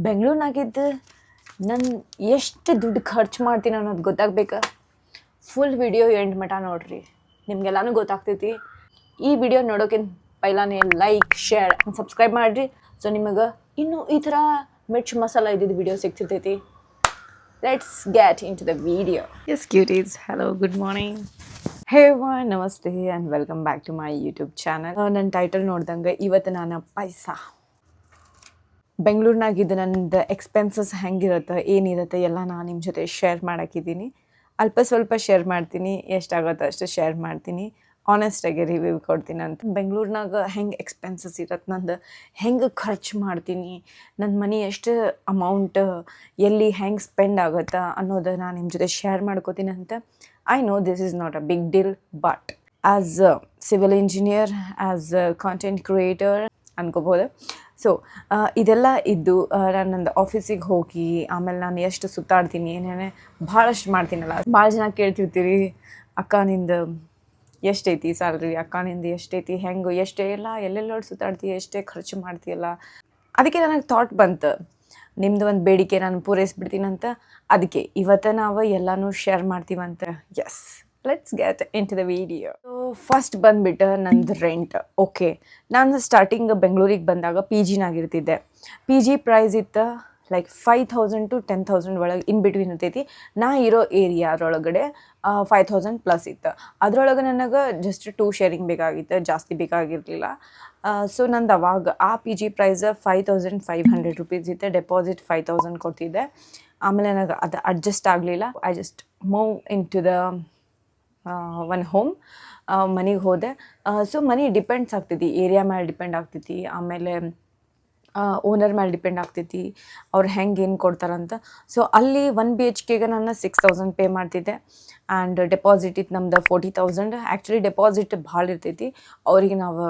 ಬೆಂಗಳೂರಿನಾಗಿದ್ದು ನಾನು ಎಷ್ಟು ದುಡ್ಡು ಖರ್ಚು ಮಾಡ್ತೀನಿ ಅನ್ನೋದು ಗೊತ್ತಾಗಬೇಕಾ? ಫುಲ್ ವಿಡಿಯೋ ಎಂಡ್ ಮಟ ನೋಡ್ರಿ, ನಿಮಗೆಲ್ಲನೂ ಗೊತ್ತಾಗ್ತೈತಿ. ಈ ವಿಡಿಯೋ ನೋಡೋಕ್ಕಿಂತ ಪೈಲಾನೇ ಲೈಕ್, ಶೇರ್ ಆ್ಯಂಡ್ ಸಬ್ಸ್ಕ್ರೈಬ್ ಮಾಡಿರಿ. ಸೊ ನಿಮಗೆ ಇನ್ನೂ ಈ ಥರ ಮಿರ್ಚ್ ಮಸಾಲ ಇದ್ದಿದ್ದು ವಿಡಿಯೋ ಸಿಗ್ತಿರ್ತೈತಿ. Let's get into the video. Yes cuties, hello, good morning, hey one, ನಮಸ್ತೆ and welcome back to my YouTube channel. ನನ್ನ ಟೈಟಲ್ ನೋಡ್ದಂಗೆ ಇವತ್ತು ನಾನು ಪೈಸಾ ಬೆಂಗಳೂರಿನಾಗಿದ್ದು ನನ್ನದು ಎಕ್ಸ್ಪೆನ್ಸಸ್ ಹೆಂಗಿರುತ್ತೆ, ಏನಿರುತ್ತೆ ಎಲ್ಲ ನಾನು ನಿಮ್ಮ ಜೊತೆ ಶೇರ್ ಮಾಡೋಕ್ಕಿದ್ದೀನಿ. ಅಲ್ಪ ಸ್ವಲ್ಪ ಶೇರ್ ಮಾಡ್ತೀನಿ, ಎಷ್ಟಾಗುತ್ತೋ ಅಷ್ಟು ಶೇರ್ ಮಾಡ್ತೀನಿ. ಆನೆಸ್ಟಾಗಿ ರಿವ್ಯೂ ಕೊಡ್ತೀನಿ ಅಂತ. ಬೆಂಗಳೂರಿನಾಗ ಹೆಂಗೆ ಎಕ್ಸ್ಪೆನ್ಸಸ್ ಇರತ್ತೆ, ನಂದು ಹೆಂಗೆ ಖರ್ಚು ಮಾಡ್ತೀನಿ, ನನ್ನ ಮನಿ ಎಷ್ಟು ಅಮೌಂಟ್ ಎಲ್ಲಿ ಹೆಂಗೆ ಸ್ಪೆಂಡ್ ಆಗುತ್ತೆ ಅನ್ನೋದು ನಾನು ನಿಮ್ಮ ಜೊತೆ ಶೇರ್ ಮಾಡ್ಕೋತೀನಿ ಅಂತ. I know this is not a big deal, but as a civil engineer, as a content creator ಅನ್ಕೋಬೋದು. ಸೊ ಇದೆಲ್ಲ ಇದ್ದು ನಾನು ನಂದು ಆಫೀಸಿಗೆ ಹೋಗಿ ಆಮೇಲೆ ನಾನು ಎಷ್ಟು ಸುತ್ತಾಡ್ತೀನಿ, ಏನೇನೇ ಭಾಳಷ್ಟು ಮಾಡ್ತೀನಲ್ಲ. ಭಾಳ ಜನ ಕೇಳ್ತಿರ್ತೀರಿ, ಅಕ್ಕ ನಿಂದು ಎಷ್ಟೈತಿ ಸ್ಯಾಲ್ರಿ, ಅಕ್ಕ ನಿಂದು ಎಷ್ಟೈತಿ, ಹೆಂಗೆ ಎಷ್ಟೇ ಎಲ್ಲ ಎಲ್ಲೆಲ್ಲೋಡು ಸುತ್ತಾಡ್ತೀವಿ, ಎಷ್ಟೇ ಖರ್ಚು ಮಾಡ್ತೀಯಲ್ಲ. ಅದಕ್ಕೆ ನನಗೆ ಥಾಟ್ ಬಂತು, ನಿಮ್ಮದು ಒಂದು ಬೇಡಿಕೆ ನಾನು ಪೂರೈಸ್ಬಿಡ್ತೀನಂತ. ಅದಕ್ಕೆ ಇವತ್ತು ನಾವು ಎಲ್ಲನೂ ಶೇರ್ ಮಾಡ್ತೀವಂತ. Yes, let's get into the video. So first ಬಂದುಬಿಟ್ಟು ನಂದು ರೆಂಟ್. ಓಕೆ, ನಾನು ಸ್ಟಾರ್ಟಿಂಗ್ ಬೆಂಗಳೂರಿಗೆ ಬಂದಾಗ ಪಿ ಜಿನಾಗಿರ್ತಿದ್ದೆ. ಪಿ ಜಿ ಪ್ರೈಸ್ ಇತ್ತು ಲೈಕ್ 5,000 to 10,000 ಒಳಗೆ ಇನ್ ಬಿಟ್ವೀನ್ ಇರ್ತೈತಿ. ನಾ ಇರೋ ಏರಿಯಾ ಅದರೊಳಗಡೆ 5,000 ಪ್ಲಸ್ ಇತ್ತು. ಅದರೊಳಗೆ ನನಗೆ ಜಸ್ಟ್ 2 ಶೇರಿಂಗ್ ಬೇಕಾಗಿತ್ತು, ಜಾಸ್ತಿ ಬೇಕಾಗಿರಲಿಲ್ಲ. ಸೊ ನಂದು ಅವಾಗ ಆ ಪಿ ಜಿ ಪ್ರೈಸ್ 5,500 ರುಪೀಸ್ ಇತ್ತು. ಡೆಪಾಸಿಟ್ 5,000 ಕೊಡ್ತಿದ್ದೆ. ಆಮೇಲೆ ನನಗೆ ಅದು ಅಡ್ಜಸ್ಟ್ ಆಗಲಿಲ್ಲ. I just move into the one home. ಮನೆಗೆ ಹೋದೆ. ಸೊ ಮನಿ ಡಿಪೆಂಡ್ಸ್ ಆಗ್ತೈತಿ, ಏರಿಯಾ ಮೇಲೆ ಡಿಪೆಂಡ್ ಆಗ್ತೈತಿ, ಆಮೇಲೆ ಓನರ್ ಮೇಲೆ ಡಿಪೆಂಡ್ ಆಗ್ತೈತಿ, ಅವ್ರು ಹೆಂಗೆ ಏನು ಕೊಡ್ತಾರಂತ. ಸೊ ಅಲ್ಲಿ 1 BHK ನಾನು 6,000 ಪೇ ಮಾಡ್ತಿದ್ದೆ. ಆ್ಯಂಡ್ ಡೆಪಾಸಿಟ್ ಇತ್ತು ನಮ್ದು 40,000. ಆ್ಯಕ್ಚುಲಿ ಡೆಪಾಸಿಟ್ ಭಾಳ ಇರ್ತೈತಿ, ಅವರಿಗೆ ನಾವು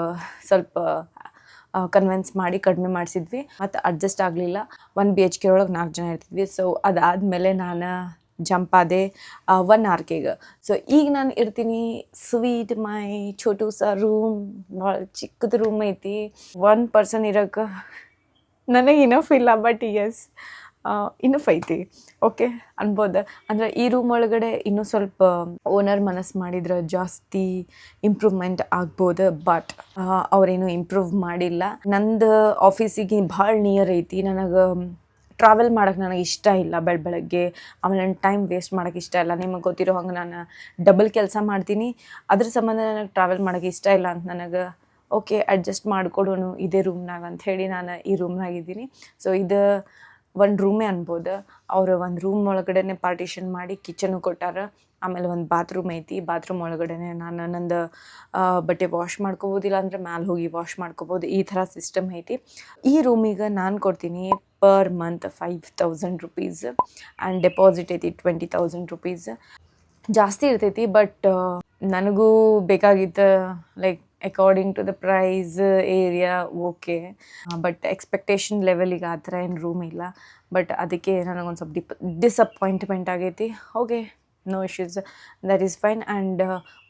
ಸ್ವಲ್ಪ ಕನ್ವಿನ್ಸ್ ಮಾಡಿ ಕಡಿಮೆ ಮಾಡಿಸಿದ್ವಿ. ಮತ್ತು ಅಡ್ಜಸ್ಟ್ ಆಗಲಿಲ್ಲ. 1 BHK ಒಳಗೆ 4 ಜನ ಇರ್ತಿದ್ವಿ. ಸೊ ಅದಾದಮೇಲೆ ನಾನು ಜಂಪ್ ಆದೆ 1 RKಗೆ. ಸೊ ಈಗ ನಾನು ಇರ್ತೀನಿ ಸ್ವೀಟ್ ಮೈ ಛೋಟು ಸ ರೂಮ್. ಭಾಳ ಚಿಕ್ಕದು ರೂಮ್ ಐತಿ. 1 ಪರ್ಸನ್ ಇರೋಕ್ಕೆ ನನಗೆ ಇನಫ್ ಇಲ್ಲ, ಬಟ್ ಎಸ್ ಇನಫ್ ಐತಿ. ಓಕೆ ಅನ್ಬೋದು. ಅಂದರೆ ಈ ರೂಮ್ ಒಳಗಡೆ ಇನ್ನೂ ಸ್ವಲ್ಪ ಓನರ್ ಮನಸ್ಸು ಮಾಡಿದ್ರೆ ಜಾಸ್ತಿ ಇಂಪ್ರೂವ್ಮೆಂಟ್ ಆಗ್ಬೋದು, ಬಟ್ ಅವರೇನು ಇಂಪ್ರೂವ್ ಮಾಡಿಲ್ಲ. ನಂದು ಆಫೀಸಿಗೆ ಭಾಳ ನಿಯರ್ ಐತಿ. ನನಗೆ ಟ್ರಾವೆಲ್ ಮಾಡೋಕ್ಕೆ ನನಗೆ ಇಷ್ಟ ಇಲ್ಲ ಬೆಳಗ್ಗೆ. ಆಮೇಲೆ ನನ್ನ ಟೈಮ್ ವೇಸ್ಟ್ ಮಾಡೋಕ್ಕೆ ಇಷ್ಟ ಇಲ್ಲ. ನಿಮಗೆ ಗೊತ್ತಿರೋ ಹಂಗೆ ನಾನು ಡಬಲ್ ಕೆಲಸ ಮಾಡ್ತೀನಿ. ಅದ್ರ ಸಂಬಂಧ ನನಗೆ ಟ್ರಾವೆಲ್ ಮಾಡೋಕ್ಕೆ ಇಷ್ಟ ಇಲ್ಲ ಅಂತ ನನಗೆ ಓಕೆ ಅಡ್ಜಸ್ಟ್ ಮಾಡಿಕೊಡೋನು ಇದೇ ರೂಮ್ನಾಗ ಅಂಥೇಳಿ ನಾನು ಈ ರೂಮ್ನಾಗಿದ್ದೀನಿ. ಸೊ ಇದು ಒಂದು ರೂಮೇ ಅನ್ಬೋದು. ಅವರು ಒಂದು ರೂಮ್ ಒಳಗಡೆ ಪಾರ್ಟಿಷನ್ ಮಾಡಿ ಕಿಚನು ಕೊಟ್ಟಾರ. ಆಮೇಲೆ ಒಂದು ಬಾತ್ರೂಮ್ ಐತಿ. ಬಾತ್ರೂಮ್ ಒಳಗಡೆ ನಾನು ನಂದು ಬಟ್ಟೆ ವಾಶ್ ಮಾಡ್ಕೋಬೋದಿಲ್ಲ ಅಂದರೆ ಮ್ಯಾಲೆ ಹೋಗಿ ವಾಶ್ ಮಾಡ್ಕೋಬೋದು. ಈ ಥರ ಸಿಸ್ಟಮ್ ಐತಿ. ಈ ರೂಮಿಗೆ ನಾನು ಕೊಡ್ತೀನಿ per month 5,000 rupees. And deposit ಐತಿ 20,000 ರುಪೀಸ್. ಜಾಸ್ತಿ ಇರ್ತೈತಿ, ಬಟ್ ನನಗೂ ಬೇಕಾಗಿತ್ತು like according to the price area. Okay, but expectation ಲೆವೆಲಿಗೆ ಆ ಥರ ಏನು ರೂಮ್ ಇಲ್ಲ. ಬಟ್ ಅದಕ್ಕೆ ನನಗೊಂದು ಸ್ವಲ್ಪ ಡಿಸಪಾಯಿಂಟ್ಮೆಂಟ್ ಆಗೈತಿ. Okay, no issues, that is fine. And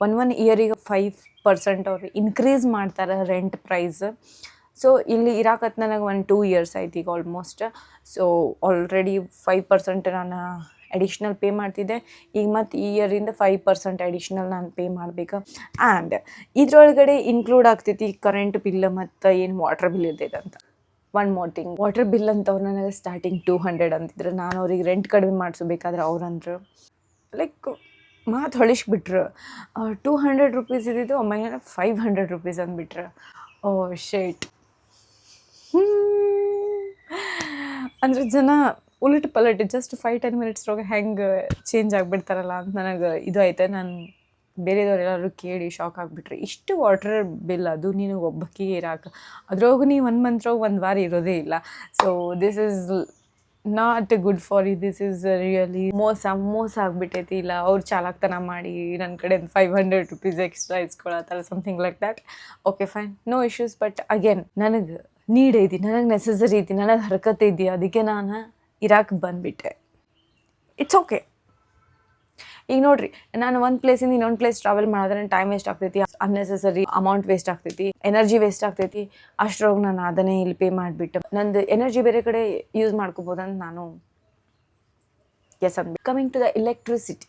one ಇಯರಿಗೆ 5% ಅವ್ರು ಇನ್ಕ್ರೀಸ್ ಮಾಡ್ತಾರೆ ರೆಂಟ್ ಪ್ರೈಸ್. ಸೊ ಇಲ್ಲಿ ಇರಾಕತ್ತು ನನಗೆ 2 ಇಯರ್ಸ್ ಆಯ್ತು ಈಗ ಆಲ್ಮೋಸ್ಟ್. ಸೊ ಆಲ್ರೆಡಿ 5% ನಾನು ಅಡಿಷ್ನಲ್ ಪೇ ಮಾಡ್ತಿದ್ದೆ. ಈಗ ಮತ್ತು ಈ ಇಯರಿಂದ 5% ಅಡಿಷ್ನಲ್ ನಾನು ಪೇ ಮಾಡಬೇಕು. ಆ್ಯಂಡ್ ಇದರೊಳಗಡೆ ಇನ್ಕ್ಲೂಡ್ ಆಗ್ತೈತಿ ಕರೆಂಟ್ ಬಿಲ್ ಮತ್ತು ಏನು ವಾಟರ್ ಬಿಲ್ ಇರ್ತೈತೆ ಅಂತ. One more thing, water bill ಅಂತ ಅವ್ರು ನನಗೆ ಸ್ಟಾರ್ಟಿಂಗ್ 200 ಅಂತಿದ್ರು. ನಾನು ಅವ್ರಿಗೆ ರೆಂಟ್ ಕಡಿಮೆ ಮಾಡಿಸ್ಬೇಕಾದ್ರೆ ಅವ್ರಂದ್ರು ಲೈಕ್ ಮಾತು ಹೊಳಿಸ್ಬಿಟ್ರು. 200 ರುಪೀಸ್ ಇದ್ದಿದ್ದು ಆಮೇಲೆ 500 ರುಪೀಸ್ ಅಂದ್ಬಿಟ್ರು. ಓ ಶೇಟ್. ಅಂದರೆ ಜನ ಉಲಟ್ ಪಲಟ್ ಜಸ್ಟ್ 5-10 ಮಿನಿಟ್ಸ್ರೊಳಗೆ ಹೆಂಗೆ ಚೇಂಜ್ ಆಗಿಬಿಡ್ತಾರಲ್ಲ ಅಂತ ನನಗೆ ಇದು ಆಯ್ತು. ನಾನು ಬೇರೆದವ್ರೆಲ್ಲರೂ ಕೇಳಿ ಶಾಕ್ ಆಗಿಬಿಟ್ರಿ. ಇಷ್ಟು ವಾಟರ್ ಬಿಲ್, ಅದು ನೀನು ಒಬ್ಬಕ್ಕಿಗೆ ಇರಾಕ, ಅದ್ರೊಳಗೂ ನೀವು 1 ಮಂತ್ರೊಳಗೆ 1 ವಾರ ಇರೋದೇ ಇಲ್ಲ. So this is not good for you. This is really ಮೋಸ ಆಗಿಬಿಟ್ಟೈತಿ. ಇಲ್ಲ ಅವ್ರು ಚಾಲಾಕ್ತನ ಮಾಡಿ ನನ್ನ ಕಡೆ 500 ರುಪೀಸ್ ಎಕ್ಸ್ಟ್ರಾ ಇಸ್ಕೊಳತ್ತಾರೆ, something like that. Okay fine, no issues. But again ನನಗೆ ನೀಡ್ ಐತಿ, ನನಗೆ ನೆಸಸರಿ ಐತಿ, ನನಗೆ ಹರಕತ್ ಐತಿ. ಅದಕ್ಕೆ ನಾನು ಇರಾಕ್ ಬಂದುಬಿಟ್ಟೆ. It's okay. ಈಗ ನೋಡ್ರಿ, ನಾನು ಒಂದು ಪ್ಲೇಸಿಂದ ಇನ್ನೊಂದು ಪ್ಲೇಸ್ ಟ್ರಾವೆಲ್ ಮಾಡಿದ್ರೆ ಟೈಮ್ ವೇಸ್ಟ್ ಆಗ್ತೈತಿ, ಅನ್ನೆಸೆಸರಿ ಅಮೌಂಟ್ ವೇಸ್ಟ್ ಆಗ್ತೈತಿ, ಎನರ್ಜಿ ವೇಸ್ಟ್ ಆಗ್ತೈತಿ. ಅಷ್ಟರೊಳಗೆ ನಾನು ಅದನ್ನೇ ಇಲ್ಲಿ ಪೇ ಮಾಡಿಬಿಟ್ಟು ನಂದು ಎನರ್ಜಿ ಬೇರೆ ಕಡೆ ಯೂಸ್ ಮಾಡ್ಕೋಬೋದಂತ ನಾನು ಕಮಿಂಗ್ ಟು ದ ಎಲೆಕ್ಟ್ರಿಸಿಟಿ.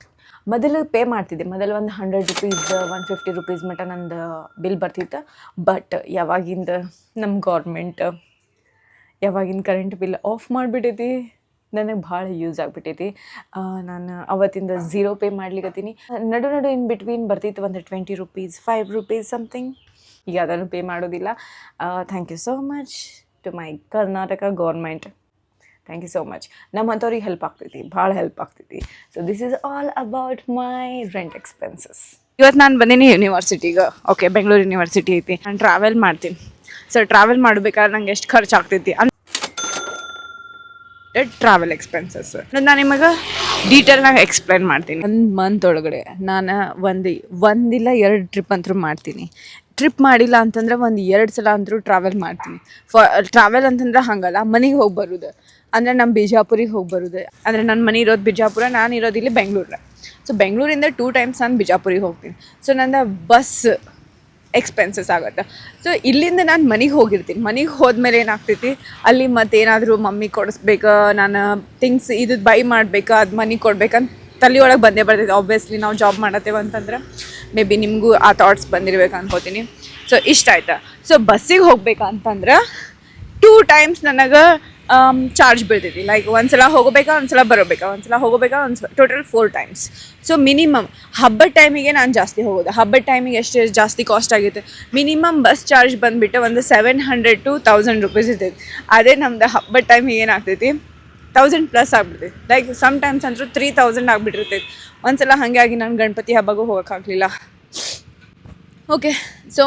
ಮೊದಲು ಪೇ ಮಾಡ್ತಿದ್ದೆ, ಮೊದಲು ಒಂದು 100 ರೂಪೀಸ್ 150 ರೂಪೀಸ್ ಮಟ್ಟ ನಂದು ಬಿಲ್ ಬರ್ತಿತ್ತು. ಬಟ್ ಯಾವಾಗಿಂದ ನಮ್ಮ ಗೌರ್ಮೆಂಟ್ ಯಾವಾಗಿನ ಕರೆಂಟ್ ಬಿಲ್ ಆಫ್ ಮಾಡಿಬಿಟ್ಟೈತಿ, ನನಗೆ ಭಾಳ ಯೂಸ್ ಆಗಿಬಿಟ್ಟೈತಿ. ನಾನು ಅವತ್ತಿಂದ 0 ಪೇ ಮಾಡ್ಲಿಕ್ಕತ್ತೀನಿ. ನಡು ಇನ್ ಬಿಟ್ವೀನ್ ಬರ್ತಿತ್ತು ಒಂದು 20 ರೂಪೀಸ್ 5 ರೂಪೀಸ್ ಸಮಥಿಂಗ್. ಈಗ ಅದನ್ನು ಪೇ ಮಾಡೋದಿಲ್ಲ. Thank you so much to my Karnataka government. Thank you so much. ನಮ್ಮಂಥವ್ರಿಗೆ ಹೆಲ್ಪ್ ಆಗ್ತೈತಿ, ಭಾಳ ಹೆಲ್ಪ್ ಆಗ್ತೈತಿ. So this is all about my rent expenses. ಇವತ್ತು ನಾನು ಬಂದೀನಿ ಯೂನಿವರ್ಸಿಟಿಗೆ. ಓಕೆ, ಬೆಂಗಳೂರು ಯೂನಿವರ್ಸಿಟಿ ಐತಿ. ನಾನು ಟ್ರಾವೆಲ್ ಮಾಡ್ತೀನಿ. ಸೊ ಟ್ರಾವೆಲ್ ಮಾಡಬೇಕಾದ್ರೆ ನಂಗೆ ಎಷ್ಟು ಖರ್ಚು ಆಗ್ತೈತಿ ಟ್ರಾವೆಲ್ ಎಕ್ಸ್ಪೆನ್ಸಸ್ ನಾನು ನಿಮಗೆ ಡೀಟೇಲ್ನಾಗ ಎಕ್ಸ್ಪ್ಲೈನ್ ಮಾಡ್ತೀನಿ. 1 ಮಂತ್ ಒಳಗಡೆ ನಾನು ಒಂದಿಲ್ಲ 2 ಟ್ರಿಪ್ ಅಂತೂ ಮಾಡ್ತೀನಿ. ಟ್ರಿಪ್ ಮಾಡಿಲ್ಲ ಅಂತಂದ್ರೆ 1-2 ಸಲ ಅಂತೂ ಟ್ರಾವೆಲ್ ಮಾಡ್ತೀನಿ. ಟ್ರಾವೆಲ್ ಅಂತಂದ್ರೆ ಹಂಗಲ್ಲ, ಮನೆಗೆ ಹೋಗಿ ಬರೋದು ಅಂದರೆ ನಮ್ಮ ಬಿಜಾಪುರಿಗೆ ಹೋಗಿ ಬರೋದು. ಅಂದರೆ ನನ್ನ ಮನೆ ಇರೋದು ಬಿಜಾಪುರ, ನಾನು ಇರೋದು ಇಲ್ಲಿ ಬೆಂಗಳೂರ. ಸೊ ಬೆಂಗಳೂರಿಂದ 2 ಟೈಮ್ಸ್ ನಾನು ಬಿಜಾಪುರಿಗೆ ಹೋಗ್ತೀನಿ. ಸೊ ನಂದು ಬಸ್ ಎಕ್ಸ್ಪೆನ್ಸಸ್ ಆಗುತ್ತೆ. ಸೊ ಇಲ್ಲಿಂದ ನಾನು ಮನೆಗೆ ಹೋಗಿರ್ತೀನಿ. ಮನೆಗೆ ಹೋದ್ಮೇಲೆ ಏನಾಗ್ತೈತಿ, ಅಲ್ಲಿ ಮತ್ತೇನಾದರೂ ಮಮ್ಮಿ ಕೊಡಿಸ್ಬೇಕು, ನಾನು ಥಿಂಗ್ಸ್ ಇದು ಬೈ ಮಾಡ್ಬೇಕು, ಅದು ಮನೆಗೆ ಕೊಡ್ಬೇಕಂತ ತಲೆಯೊಳಗೆ ಬಂದೇ ಬರ್ತೈತೆ. ಆಬ್ವಿಯಸ್ಲಿ ನಾವು ಜಾಬ್ ಮಾಡತ್ತೇವೆ ಅಂತಂದ್ರೆ ಮೇ ಬಿ ನಿಮಗೂ ಆ ಥಾಟ್ಸ್ ಬಂದಿರ್ಬೇಕು ಅನ್ಕೋತೀನಿ. ಸೊ ಇಷ್ಟ ಆಯ್ತಾ. ಸೊ ಬಸ್ಸಿಗೆ ಹೋಗ್ಬೇಕಂತಂದ್ರೆ 2 ಟೈಮ್ಸ್ ನನಗೆ ಚಾರ್ಜ್ ಬೀಳ್ತೈತಿ. ಲೈಕ್ ಒಂದ್ಸಲ ಹೋಗಬೇಕಾ, ಒಂದ್ಸಲ ಬರೋಬೇಕಾ, ಒಂದ್ಸಲ ಹೋಗಬೇಕಾ, ಟೋಟಲ್ 4 ಟೈಮ್ಸ್. ಸೊ ಮಿನಿಮಮ್ ಹಬ್ಬದ ಟೈಮಿಗೆ ನಾನು ಜಾಸ್ತಿ ಹೋಗೋದು. ಹಬ್ಬದ ಟೈಮಿಗೆ ಎಷ್ಟು ಜಾಸ್ತಿ ಕಾಸ್ಟ್ ಆಗುತ್ತೆ, ಮಿನಿಮಮ್ ಬಸ್ ಚಾರ್ಜ್ ಬಂದುಬಿಟ್ಟು ಒಂದು 700 to 1000 ರೂಪೀಸ್ ಇರ್ತೈತಿ. ಅದೇ ನಮ್ದು ಹಬ್ಬದ ಟೈಮಿಗೆ ಏನಾಗ್ತೈತಿ 1000+ ಆಗ್ಬಿಡ್ತೈತಿ. ಲೈಕ್ ಸಮ್ ಟೈಮ್ಸ್ ಅಂತೂ 3000 ಆಗಿಬಿಟ್ಟಿರ್ತೈತಿ. ಒಂದ್ಸಲ ಹಾಗೆ ಆಗಿ ನಾನು ಗಣಪತಿ ಹಬ್ಬಗೂ ಹೋಗೋಕ್ಕಾಗಲಿಲ್ಲ. ಓಕೆ, ಸೊ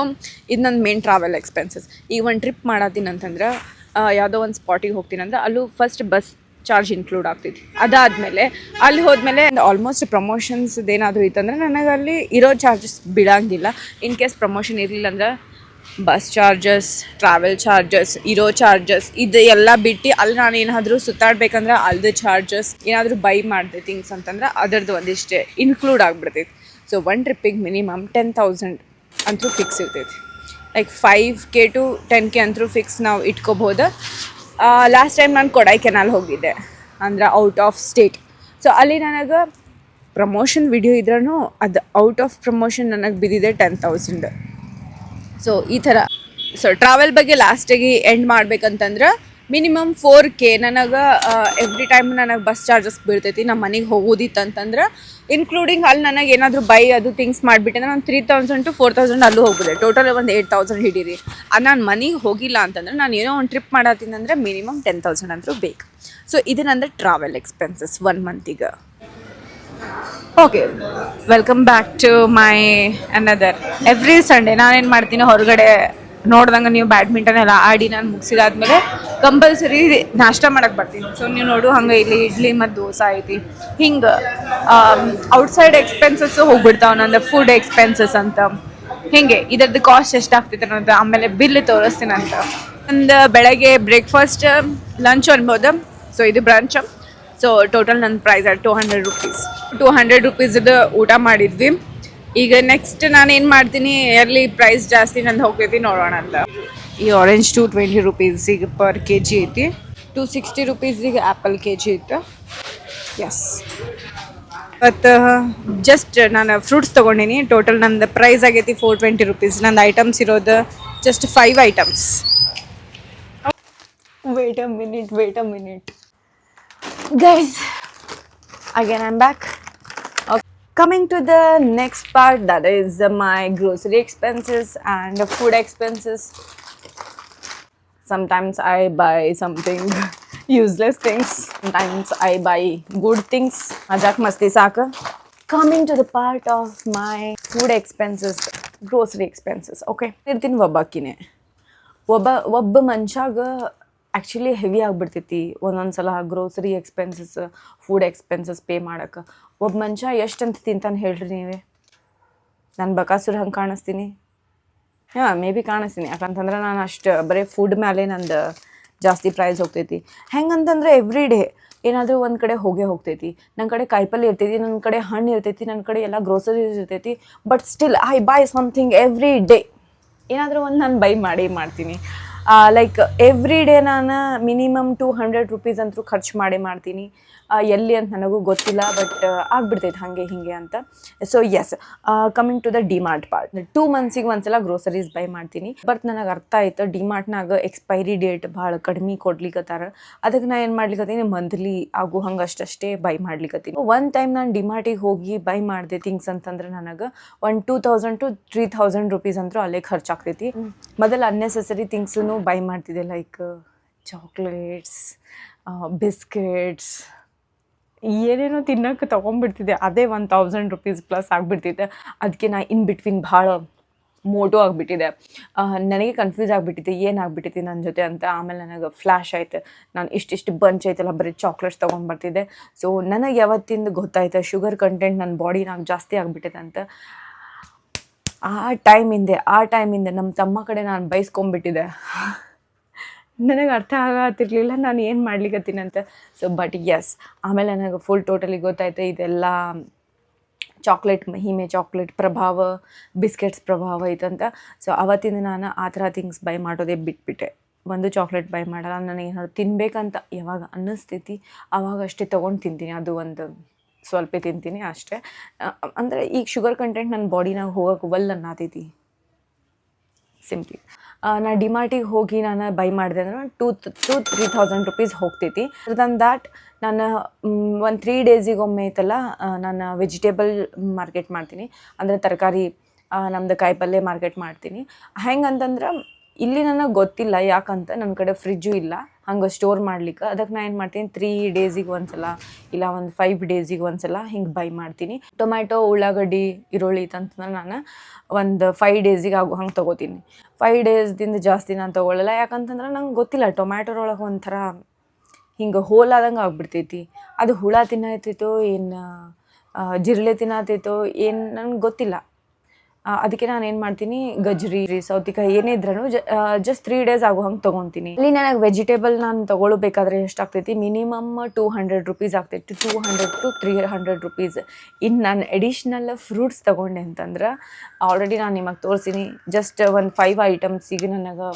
ಇದು ನನ್ನ ಮೇನ್ ಟ್ರಾವೆಲ್ ಎಕ್ಸ್ಪೆನ್ಸಸ್. ಈಗ ಒಂದು ಟ್ರಿಪ್ ಮಾಡತ್ತೀನಿ ಅಂತಂದ್ರೆ, ಯಾವುದೋ ಒಂದು ಸ್ಪಾಟಿಗೆ ಹೋಗ್ತೀನಿ ಅಂದ್ರೆ ಅಲ್ಲೂ ಫಸ್ಟ್ ಬಸ್ ಚಾರ್ಜ್ ಇನ್ಕ್ಲೂಡ್ ಆಗ್ತೈತಿ. ಅದಾದಮೇಲೆ ಅಲ್ಲಿ ಹೋದ್ಮೇಲೆ ಆಲ್ಮೋಸ್ಟ್ ಪ್ರಮೋಷನ್ಸ್ ಏನಾದರೂ ಇತ್ತಂದ್ರೆ ನನಗೆ ಅಲ್ಲಿ ಇರೋ ಚಾರ್ಜಸ್ ಬಿಡೋಂಗಿಲ್ಲ. ಇನ್ ಕೇಸ್ ಪ್ರಮೋಷನ್ ಇರಲಿಲ್ಲ ಅಂದ್ರೆ ಬಸ್ ಚಾರ್ಜಸ್, ಟ್ರಾವೆಲ್ ಚಾರ್ಜಸ್, ಇರೋ ಚಾರ್ಜಸ್ ಇದು ಎಲ್ಲ ಬಿಟ್ಟು ಅಲ್ಲಿ ನಾನು ಏನಾದರೂ ಸುತ್ತಾಡ್ಬೇಕಂದ್ರೆ ಅಲ್ಲದ ಚಾರ್ಜಸ್, ಏನಾದರೂ ಬೈ ಮಾಡಿದೆ ಥಿಂಗ್ಸ್ ಅಂತಂದ್ರೆ ಅದರದ್ದು ಒಂದಿಷ್ಟೇ ಇನ್ಕ್ಲೂಡ್ ಆಗಿಬಿಡ್ತೈತಿ. ಸೊ ಒಂದು ಟ್ರಿಪ್ಪಿಗೆ ಮಿನಿಮಮ್ 10,000 ಅಂತೂ ಫಿಕ್ಸ್ ಇರ್ತೈತಿ. ಲೈಕ್ 5K to 10K ಅಂತೂ ಫಿಕ್ಸ್ ನಾವು ಇಟ್ಕೋಬೋದು. ಲಾಸ್ಟ್ ಟೈಮ್ ನಾನು ಕೊಡೈಕೆನಾಲ್ ಹೋಗಿದ್ದೆ, ಅಂದರೆ ಔಟ್ ಆಫ್ ಸ್ಟೇಟ್. ಸೊ ಅಲ್ಲಿ ನನಗೆ ಪ್ರಮೋಷನ್ ವಿಡಿಯೋ ಇದ್ರೂ ಅದು ಔಟ್ ಆಫ್ ಪ್ರಮೋಷನ್ ನನಗೆ ಬಿದ್ದಿದೆ 10,000. ಸೊ ಈ ಥರ. ಸೊ ಟ್ರಾವೆಲ್ ಬಗ್ಗೆ ಲಾಸ್ಟಿಗೆ ಎಂಡ್ ಮಾಡ್ಬೇಕಂತಂದ್ರೆ ಮಿನಿಮಮ್ 4K ನನಗೆ ಎವ್ರಿ ಟೈಮ್ ನನಗೆ ಬಸ್ ಚಾರ್ಜಸ್ ಬೀಳ್ತೈತಿ. ನಮ್ಮ ಮನೆಗೆ ಹೋಗೋದಿತ್ತಂತಂದ್ರೆ ಇನ್ಕ್ಲೂಡಿಂಗ್ ಅಲ್ಲಿ ನನಗೆ ಏನಾದರೂ ಬೈ ಅದು ಥಿಂಗ್ಸ್ ಮಾಡಿಬಿಟ್ಟಂದ್ರೆ ನಾನು 3,000 to 4,000 ಅಲ್ಲೂ ಹೋಗ್ಬಿದೆ. ಟೋಟಲ್ ಒಂದು 8,000 ಹಿಡೀರಿ. ಅದು ನಾನು ಮನೆಗೆ ಹೋಗಿಲ್ಲ ಅಂತಂದ್ರೆ, ನಾನು ಏನೋ ಒಂದು ಟ್ರಿಪ್ ಮಾಡತ್ತೀನಿ ಅಂದರೆ ಮಿನಿಮಮ್ 10,000 ಅಂತೂ ಬೇಕು. ಸೊ ಇದು ನಂದು ಟ್ರಾವೆಲ್ ಎಕ್ಸ್ಪೆನ್ಸಸ್ 1 ಮಂತಿಗೆ. Okay, welcome back to my another. Every Sunday ನಾನೇನು ಮಾಡ್ತೀನಿ, ಹೊರಗಡೆ ನೋಡ್ದಂಗೆ ನೀವು ಬ್ಯಾಡ್ಮಿಂಟನ್ ಎಲ್ಲ ಆಡಿ ನಾನು ಮುಗಿಸಿದಾದ್ಮೇಲೆ ಕಂಪಲ್ಸರಿ ನಾಷ್ಟ ಮಾಡಕ್ಕೆ ಬರ್ತೀನಿ. ಸೊ ನೀವು ನೋಡು ಹಂಗೆ ಇಲ್ಲಿ ಇಡ್ಲಿ ಮತ್ತು ದೋಸೆ ಐತಿ. ಹಿಂಗೆ ಔಟ್ಸೈಡ್ ಎಕ್ಸ್ಪೆನ್ಸಸ್ಸು ಹೋಗ್ಬಿಡ್ತಾವೆ ನಂದು, ಫುಡ್ ಎಕ್ಸ್ಪೆನ್ಸಸ್ ಅಂತ. ಹೀಗೆ ಇದರದ್ದು ಕಾಸ್ಟ್ ಎಷ್ಟಾಗ್ತೈತೆ ಅನ್ನೋದು ಆಮೇಲೆ ಬಿಲ್ ತೋರಿಸ್ತೀನಿ ಅಂತ. ಒಂದು ಬೆಳಗ್ಗೆ ಬ್ರೇಕ್ಫಾಸ್ಟ್, ಲಂಚ್ ಅನ್ಬೋದು. ಸೊ ಇದು ಬ್ರಂಚ್. ಸೊ ಟೋಟಲ್ ನನ್ನ ಪ್ರೈಸ್ 200 ರೂಪೀಸ್. 200 ರೂಪೀಸ್ದು ಊಟ ಮಾಡಿದ್ವಿ. ಈಗ ನೆಕ್ಸ್ಟ್ ನಾನು ಏನು ಮಾಡ್ತೀನಿ, ಎರ್ಲಿ ಪ್ರೈಸ್ ಜಾಸ್ತಿ ನಂದು ಹೋಗ್ತೈತಿ ನೋಡೋಣ ಅಂತ. ಈ ಆರೆಂಜ್ 220 ರೂಪೀಸಿಗೆ ಪರ್ kg ಐತಿ. 260 ರೂಪೀಸಿಗೆ ಆ್ಯಪಲ್ kg ಐತೆ. ಎಸ್, ಮತ್ತು ಜಸ್ಟ್ ನಾನು ಫ್ರೂಟ್ಸ್ ತೊಗೊಂಡಿನಿ. ಟೋಟಲ್ ನಂದು ಪ್ರೈಸ್ ಆಗೈತಿ 420 ರೂಪೀಸ್. ನಂದು ಐಟಮ್ಸ್ ಇರೋದು just 5 items. Wait a minute guys, again I am back. Coming to the next part, that is my grocery expenses and food expenses. Sometimes I buy something useless things, sometimes I buy good things. Majak masti saaka. Coming to the part of my food expenses, grocery expenses. Okay, irtin ಒಬ್ಬಾಕಿನೇ. ಒಬ್ಬ ಮನುಷ್ಯಾಗ actually heavy ಆಗಿಬಿಡ್ತೈತಿ ಒಂದೊಂದು ಸಲ grocery expenses, food expenses pay ಮಾಡೋಕ್ಕೆ. ಒಬ್ಬ ಮನುಷ್ಯ ಎಷ್ಟಂತ ತಿಂತಾನೆ ಹೇಳ್ರಿ ನೀವೇ? ನಾನು ಬಕಾಸುರ ಹಂಗೆ ಕಾಣಿಸ್ತೀನಿ? May be ಕಾಣಿಸ್ತೀನಿ. ಯಾಕಂತಂದ್ರೆ ನಾನು ಅಷ್ಟು ಬರೀ ಫುಡ್ ಮೇಲೆ ನಂದು ಜಾಸ್ತಿ ಪ್ರೈಸ್ ಹೋಗ್ತೈತಿ. ಹೆಂಗಂತಂದ್ರೆ ಎವ್ರಿ ಡೇ ಏನಾದರೂ ಒಂದು ಕಡೆ ಹೋಗೇ ಹೋಗ್ತೈತಿ. ನನ್ನ ಕಡೆ ಕಾಯಿಪಲ್ಲೆ ಇರ್ತೈತಿ, ನನ್ನ ಕಡೆ ಹಣ್ಣು ಇರ್ತೈತಿ, ನನ್ನ ಕಡೆ ಎಲ್ಲ ಗ್ರೋಸರೀಸ್ ಇರ್ತೈತಿ. But still I by something every day. ಏನಾದರೂ ಒಂದು ನಾನು ಬೈ ಮಾಡ್ತೀನಿ. ಲೈಕ್ ಎವ್ರಿ ಡೇ ನಾನು ಮಿನಿಮಮ್ 200 ರೂಪೀಸ್ ಅಂತೂ ಖರ್ಚು ಮಾಡ್ತೀನಿ. ಎಲ್ಲಿ ಅಂತ ನನಗೂ ಗೊತ್ತಿಲ್ಲ, ಬಟ್ ಆಗ್ಬಿಡ್ತೈತೆ ಹಾಗೆ ಹೀಗೆ ಅಂತ. So yes, coming to the DMart part. 2 ಮಂತ್ಸಿಗೆ ಒಂದ್ಸಲ ಗ್ರೋಸರೀಸ್ ಬೈ ಮಾಡ್ತೀನಿ. ಬಟ್ ನನಗೆ ಅರ್ಥ ಆಯ್ತು ಡಿಮಾರ್ಟ್ನಾಗ ಎಕ್ಸ್ಪೈರಿ ಡೇಟ್ ಭಾಳ ಕಡಿಮೆ ಕೊಡ್ಲಿಕ್ಕತ್ತಾರ. ಅದಕ್ಕೆ ನಾನು ಏನು ಮಾಡ್ಲಿಕ್ಕತ್ತೀನಿ, ಮಂತ್ಲಿ ಆಗು ಹಂಗೆ ಅಷ್ಟೇ ಬೈ ಮಾಡ್ಲಿಕ್ಕತ್ತೀನಿ. ಒನ್ ಟೈಮ್ ನಾನು ಡಿಮಾರ್ಟಿಗೆ ಹೋಗಿ ಬೈ ಮಾಡಿದೆ ಥಿಂಗ್ಸ್ ಅಂತಂದ್ರೆ ನನಗೆ 2000 to 3000 ರೂಪೀಸ್ ಅಂತೂ ಅಲ್ಲೇ ಖರ್ಚಾಗ್ತೈತಿ. ಮೊದಲು ಅನ್ನೆಸೆಸರಿ ಥಿಂಗ್ಸೂ ಬೈ ಮಾಡ್ತಿದ್ದೆ, ಲೈಕ್ ಚಾಕ್ಲೇಟ್ಸ್, ಬಿಸ್ಕೆಟ್ಸ್, ಏನೇನೋ ತಿನ್ನೋಕೆ ತೊಗೊಂಡ್ಬಿಡ್ತಿದ್ದೆ. ಅದೇ 1000 ರೂಪೀಸ್ ಪ್ಲಸ್ ಆಗಿಬಿಡ್ತಿದ್ದೆ. ಅದಕ್ಕೆ ನಾ ಇನ್ ಬಿಟ್ವೀನ್ ಭಾಳ ಮೋಟೋ ಆಗಿಬಿಟ್ಟಿದೆ. ನನಗೆ ಕನ್ಫ್ಯೂಸ್ ಆಗಿಬಿಟ್ಟಿದೆ ಏನಾಗ್ಬಿಟ್ಟಿದೆ ನನ್ನ ಜೊತೆ ಅಂತ. ಆಮೇಲೆ ನನಗೆ ಫ್ಲ್ಯಾಶ್ ಆಯ್ತು, ನಾನು ಇಷ್ಟಿಷ್ಟು ಬಂಚ್ ಐತಲ್ಲ ಬರೀ ಚಾಕ್ಲೇಟ್ಸ್ ತೊಗೊಂಡ್ಬರ್ತಿದ್ದೆ. ಸೊ ನನಗೆ ಯಾವತ್ತಿಂದ ಗೊತ್ತಾಯ್ತು ಶುಗರ್ ಕಂಟೆಂಟ್ ನನ್ನ ಬಾಡಿನಾಗ ಜಾಸ್ತಿ ಆಗಿಬಿಟ್ಟಿದೆ ಅಂತ. ಆ ಟೈಮಿಂದ ನಮ್ಮ ತಮ್ಮ ಕಡೆ ನಾನು ಬೈಸ್ಕೊಂಡ್ಬಿಟ್ಟಿದ್ದೆ. ನನಗೆ ಅರ್ಥ ಆಗತ್ತಿರಲಿಲ್ಲ ನಾನು ಏನು ಮಾಡ್ಲಿಕ್ಕತ್ತೀನಿ ಅಂತ. ಸೊ ಬಟ್ ಎಸ್, ಆಮೇಲೆ ನನಗೆ ಫುಲ್ ಟೋಟಲಿ ಗೊತ್ತಾಯ್ತು ಇದೆಲ್ಲ ಚಾಕ್ಲೇಟ್ ಮಹಿಮೆ, ಚಾಕ್ಲೇಟ್ ಪ್ರಭಾವ, ಬಿಸ್ಕೆಟ್ಸ್ ಪ್ರಭಾವ ಐತಂತ. ಸೊ ಅವತ್ತಿಂದ ನಾನು ಆ ಥರ ಥಿಂಗ್ಸ್ ಬೈ ಮಾಡೋದೇ ಬಿಟ್ಬಿಟ್ಟೆ. ಒಂದು ಚಾಕ್ಲೇಟ್ ಬೈ ಮಾಡಲ್ಲ. ನನಗೆ ಏನಾದ್ರು ತಿನ್ನಬೇಕಂತ ಯಾವಾಗ ಅನ್ನಿಸ್ತೈತಿ ಆವಾಗ ಅಷ್ಟೇ ತೊಗೊಂಡು ತಿಂತೀನಿ. ಅದು ಒಂದು ಸ್ವಲ್ಪ ತಿಂತೀನಿ ಅಷ್ಟೇ. ಅಂದರೆ ಈಗ ಶುಗರ್ ಕಂಟೆಂಟ್ ನನ್ನ ಬಾಡಿನಾಗ ಹೋಗೋಕೆ ಅನ್ನತೈತಿ ಸಿಂಪ್ಲಿ. ನಾನು ಡಿಮಾರ್ಟಿಗೆ ಹೋಗಿ ನಾನು ಬೈ ಮಾಡಿದೆ ಅಂದ್ರೆ 2,000-3,000 ರೂಪೀಸ್ ಹೋಗ್ತೈತಿ. ದನ್ ದ್ಯಾಟ್ ನಾನು ಒಂದು 3 ಡೇಸಿಗೊಮ್ಮೆ ಐತಲ್ಲ ನಾನು ವೆಜಿಟೇಬಲ್ ಮಾರ್ಕೆಟ್ ಮಾಡ್ತೀನಿ. ಅಂದರೆ ತರಕಾರಿ, ನಮ್ಮದು ಕಾಯಿಪಲ್ಯ ಮಾರ್ಕೆಟ್ ಮಾಡ್ತೀನಿ. ಹೆಂಗಂತಂದ್ರೆ ಇಲ್ಲಿ ನನಗೆ ಗೊತ್ತಿಲ್ಲ ಯಾಕಂತ, ನನ್ನ ಕಡೆ ಫ್ರಿಜ್ಜು ಇಲ್ಲ ಹಂಗೆ ಸ್ಟೋರ್ ಮಾಡ್ಲಿಕ್ಕೆ. ಅದಕ್ಕೆ ನಾನು ಏನು ಮಾಡ್ತೀನಿ, 3 ಡೇಸಿಗೆ ಒಂದ್ಸಲ ಇಲ್ಲ ಒಂದು 5 ಡೇಸಿಗೆ ಒಂದ್ಸಲ ಹಿಂಗೆ ಬೈ ಮಾಡ್ತೀನಿ. ಟೊಮ್ಯಾಟೊ, ಉಳ್ಳಾಗಡ್ಡಿ, ಈರುಳ್ಳಿ ಅಂತಂದ್ರೆ ನಾನು ಒಂದು 5 ಡೇಸಿಗೆ ಆಗೋ ಹಂಗೆ ತೊಗೋತೀನಿ. 5 ಡೇಸ್ದಿಂದ ಜಾಸ್ತಿ ನಾನು ತೊಗೊಳ್ಳಲ್ಲ. ಯಾಕಂತಂದ್ರೆ ನಂಗೆ ಗೊತ್ತಿಲ್ಲ ಟೊಮ್ಯಾಟೊರೊಳಗೆ ಒಂಥರ ಹಿಂಗೆ ಹೋಲಾದಂಗೆ ಆಗ್ಬಿಡ್ತೈತಿ. ಅದು ಹುಳ ತಿನ್ನತೈತೋ ಏನು ಜಿರಳೆ ತಿನ್ನತೈತೋ ಏನು ನನಗೆ ಗೊತ್ತಿಲ್ಲ. ಅದಕ್ಕೆ ನಾನು ಏನು ಮಾಡ್ತೀನಿ, ಗಜ್ರಿ, ಸೌತೆಕಾಯಿ ಏನೇ ಇದ್ರೂ ಜಸ್ಟ್ 3 ಡೇಸ್ ಆಗೋ ಹಂಗೆ ತೊಗೊತೀನಿ. ಇಲ್ಲಿ ನನಗೆ ವೆಜಿಟೇಬಲ್ ನಾನು ತೊಗೊಳ್ಬೇಕಾದ್ರೆ ಎಷ್ಟಾಗ್ತೈತಿ, ಮಿನಿಮಮ್ 200 ರೂಪೀಸ್ ಆಗ್ತೈತಿ. 200 to 300 ರೂಪೀಸ್. ಇನ್ನು ನಾನು ಎಡಿಷ್ನಲ್ ಫ್ರೂಟ್ಸ್ ತೊಗೊಂಡೆ ಅಂತಂದ್ರೆ ಆಲ್ರೆಡಿ ನಾನು ನಿಮಗೆ ತೋರಿಸ್ತೀನಿ. ಜಸ್ಟ್ ಒಂದು 5 ಐಟಮ್ಸಿಗೆ ನನಗೆ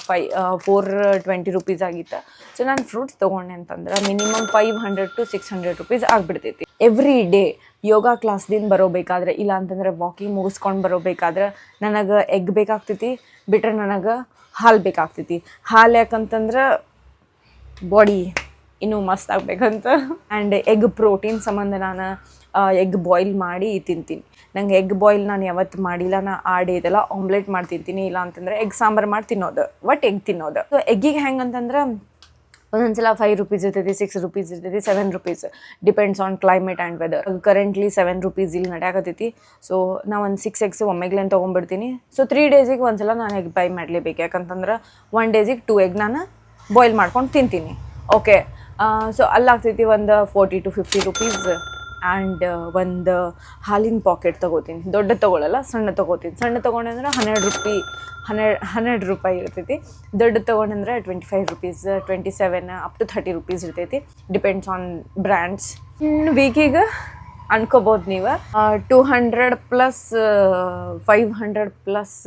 420 ರೂಪೀಸ್ ಆಗಿತ್ತು. ಸೊ ನಾನು ಫ್ರೂಟ್ಸ್ ತೊಗೊಂಡೆ ಅಂತಂದ್ರೆ ಮಿನಿಮಮ್ 500 to 600 ರೂಪೀಸ್ ಆಗಿಬಿಡ್ತೈತಿ. ಎವ್ರಿ ಡೇ ಯೋಗ ಕ್ಲಾಸ್ದಿಂದ ಬರೋಬೇಕಾದ್ರೆ ಇಲ್ಲ ಅಂತಂದ್ರೆ ವಾಕಿಂಗ್ ಮುಗಿಸ್ಕೊಂಡು ಬರೋಬೇಕಾದ್ರೆ ನನಗೆ ಎಗ್ ಬೇಕಾಗ್ತೈತಿ, ಬಿಟ್ರೆ ನನಗೆ ಹಾಲು ಬೇಕಾಗ್ತೈತಿ. ಹಾಲು ಯಾಕಂತಂದ್ರೆ ಬಾಡಿ ಇನ್ನೂ ಮಸ್ತ್ ಆಗಬೇಕಂತ. ಆ್ಯಂಡ್ ಎಗ್ ಪ್ರೋಟೀನ್ ಸಂಬಂಧ ನಾನು ಎಗ್ ಬಾಯ್ಲ್ ಮಾಡಿ ತಿಂತೀನಿ. ನಂಗೆ ಎಗ್ ಬಾಯ್ಲ್ ನಾನು ಯಾವತ್ತು ಮಾಡಿಲ್ಲ. ನಾನು ಆ ಡೇದೆಲ್ಲ ಆಮ್ಲೆಟ್ ಮಾಡಿ ತಿಂತೀನಿ, ಇಲ್ಲ ಅಂತಂದರೆ ಎಗ್ ಸಾಂಬಾರು ಮಾಡಿ ತಿನ್ನೋದು, ಒಟ್ಟು ಎಗ್ ತಿನ್ನೋದು. ಸೊ ಎಗ್ಗಿಗೆ ಹೆಂಗಂತಂದ್ರೆ ಒಂದೊಂದ್ಸಲ 5 ರೂಪೀಸ್ ಇರ್ತೈತಿ, 6 ರೂಪೀಸ್ ಇರ್ತೈತಿ, 7 rupees, depends on climate and weather. Currently 7 rupees ಇಲ್ಲಿ ನಡೆಯಾಕತ್ತೈತಿ. ಸೊ ನಾ ಒಂದು 6 ಎಗ್ಸ್ ಒಮ್ಮೆಗ್ಲೇನು ತೊಗೊಂಡ್ಬಿಡ್ತೀನಿ. ಸೊ 3 ಡೇಸಿಗೆ ಒಂದ್ಸಲ ನಾನು ಎಗ್ ಬೈ ಮಾಡಲೇಬೇಕು. ಯಾಕಂತಂದ್ರೆ 1 ಡೇಸಿಗೆ 2 ಎಗ್ ನಾನು ಬಾಯ್ಲ್ ಮಾಡ್ಕೊಂಡು ತಿಂತೀನಿ. ಓಕೆ, ಸೊ ಅಲ್ಲಾಗ್ತೈತಿ ಒಂದು 40 to 50 ರೂಪೀಸ್. ಆ್ಯಂಡ್ ಒಂದು ಹಾಲಿನ ಪಾಕೆಟ್ ತೊಗೋತೀನಿ. ದೊಡ್ಡ ತೊಗೊಳ್ಳಲ್ಲ, ಸಣ್ಣ ತೊಗೋತೀನಿ. ಸಣ್ಣ ತೊಗೊಂಡೆ ಅಂದ್ರೆ 100 ರೂಪಾಯಿ ಇರ್ತೈತಿ. ದೊಡ್ಡ ತೊಗೊಂಡ್ರೆ 25 ರೂಪೀಸ್, 27 ಅಪ್ ಟು 30 ರೂಪೀಸ್ ಇರ್ತೈತಿ. Depends on brands. ವೀಕಿಗೆ ಅನ್ಕೋಬೋದು ನೀವು 200 plus 500 plus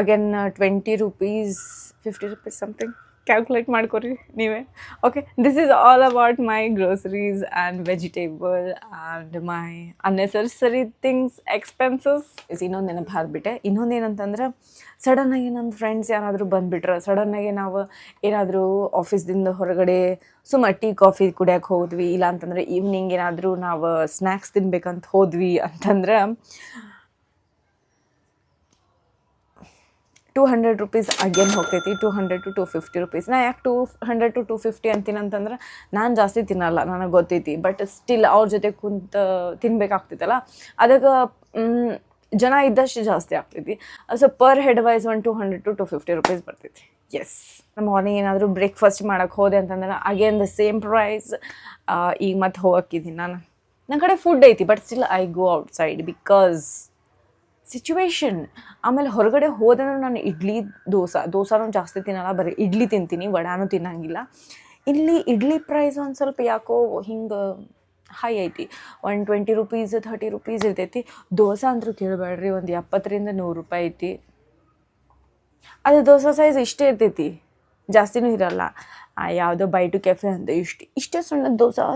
again 20 rupees, 50 rupees something. Calculate ಮಾಡ್ಕೊರಿ ನೀವೇ. Okay, this is all about my groceries and vegetable and my unnecessary things expenses. ಇನ್ನೊಂದು ನೆನಪು ಹಾಕ್ಬಿಟ್ಟೆ. ಇನ್ನೊಂದು ಏನಂತಂದ್ರೆ ಸಡನ್ನಾಗಿ ನನ್ನ ಫ್ರೆಂಡ್ಸ್ ಯಾರಾದರೂ ಬಂದುಬಿಟ್ರೆ, ಸಡನ್ನಾಗಿ ನಾವು ಏನಾದರೂ ಆಫೀಸ್ದಿಂದ ಹೊರಗಡೆ ಸುಮ್ಮ ಟೀ ಕಾಫಿ ಕುಡಿಯೋಕೆ ಹೋದ್ವಿ, ಇಲ್ಲ ಅಂತಂದರೆ ಈವ್ನಿಂಗ್ ಏನಾದರೂ ನಾವು ಸ್ನ್ಯಾಕ್ಸ್ ತಿನ್ಬೇಕಂತ ಹೋದ್ವಿ ಅಂತಂದ್ರೆ 200 ರೂಪೀಸ್ ಅಗೇನ್ ಹೋಗ್ತೈತಿ. 200 to 250 rupees. ನಾ ಯಾಕೆ 200 to 250 ಅಂತೀನಿ ಅಂತಂದ್ರೆ ನಾನು ಜಾಸ್ತಿ ತಿನ್ನಲ್ಲ, ನನಗೆ ಗೊತ್ತೈತಿ. ಬಟ್ ಸ್ಟಿಲ್ ಅವ್ರ ಜೊತೆ ಕುಂತು ತಿನ್ಬೇಕಾಗ್ತೈತಲ್ಲ, ಅದಕ್ಕೆ ಜನ ಇದ್ದಷ್ಟು ಜಾಸ್ತಿ ಆಗ್ತೈತಿ. So per head wise 200 to 250 rupees ಬರ್ತೈತಿ. ಎಸ್, ಮಾರ್ನಿಂಗ್ ಏನಾದರೂ ಬ್ರೇಕ್ಫಾಸ್ಟ್ ಮಾಡೋಕ್ಕೆ ಹೋದೆ ಅಂತಂದ್ರೆ ಅಗೇನ್ ದ ಸೇಮ್ ಪ್ರೈಸ್. ಈಗ ಮತ್ತೆ ಹೋಗಕ್ಕಿದ್ದೀನಿ ನಾನು. ನನ್ನ ಕಡೆ ಫುಡ್ ಐತಿ, but still I go outside because situation. ಆಮೇಲೆ ಹೊರಗಡೆ ಹೋದಂದ್ರೆ ನಾನು ಇಡ್ಲಿ ದೋಸಾನು ಜಾಸ್ತಿ ತಿನ್ನಲ್ಲ, ಬರೀ ಇಡ್ಲಿ ತಿಂತೀನಿ, ವಡಾನು ತಿನ್ನಂಗಿಲ್ಲ. ಇಲ್ಲಿ ಇಡ್ಲಿ ಪ್ರೈಸ್ ಒಂದು ಸ್ವಲ್ಪ ಯಾಕೋ ಹಿಂಗೆ ಹೈ ಐತಿ. 120 ರುಪೀಸ್ 30 ರುಪೀಸ್ ಇರ್ತೈತಿ. ದೋಸೆ ಅಂತೂ ಕೇಳಬೇಡ್ರಿ, ಒಂದು 70ರಿಂದ 100 ರೂಪಾಯಿ ಐತಿ. ಅದು ದೋಸೆ ಸೈಜ್ ಇಷ್ಟೇ ಇರ್ತೈತಿ, ಜಾಸ್ತಿನೂ ಇರಲ್ಲ. ಯಾವುದೋ ಬೈಟು ಕೆಫೆ ಅಂತ ಇಷ್ಟೇ ಸಣ್ಣ ದೋಸೆ,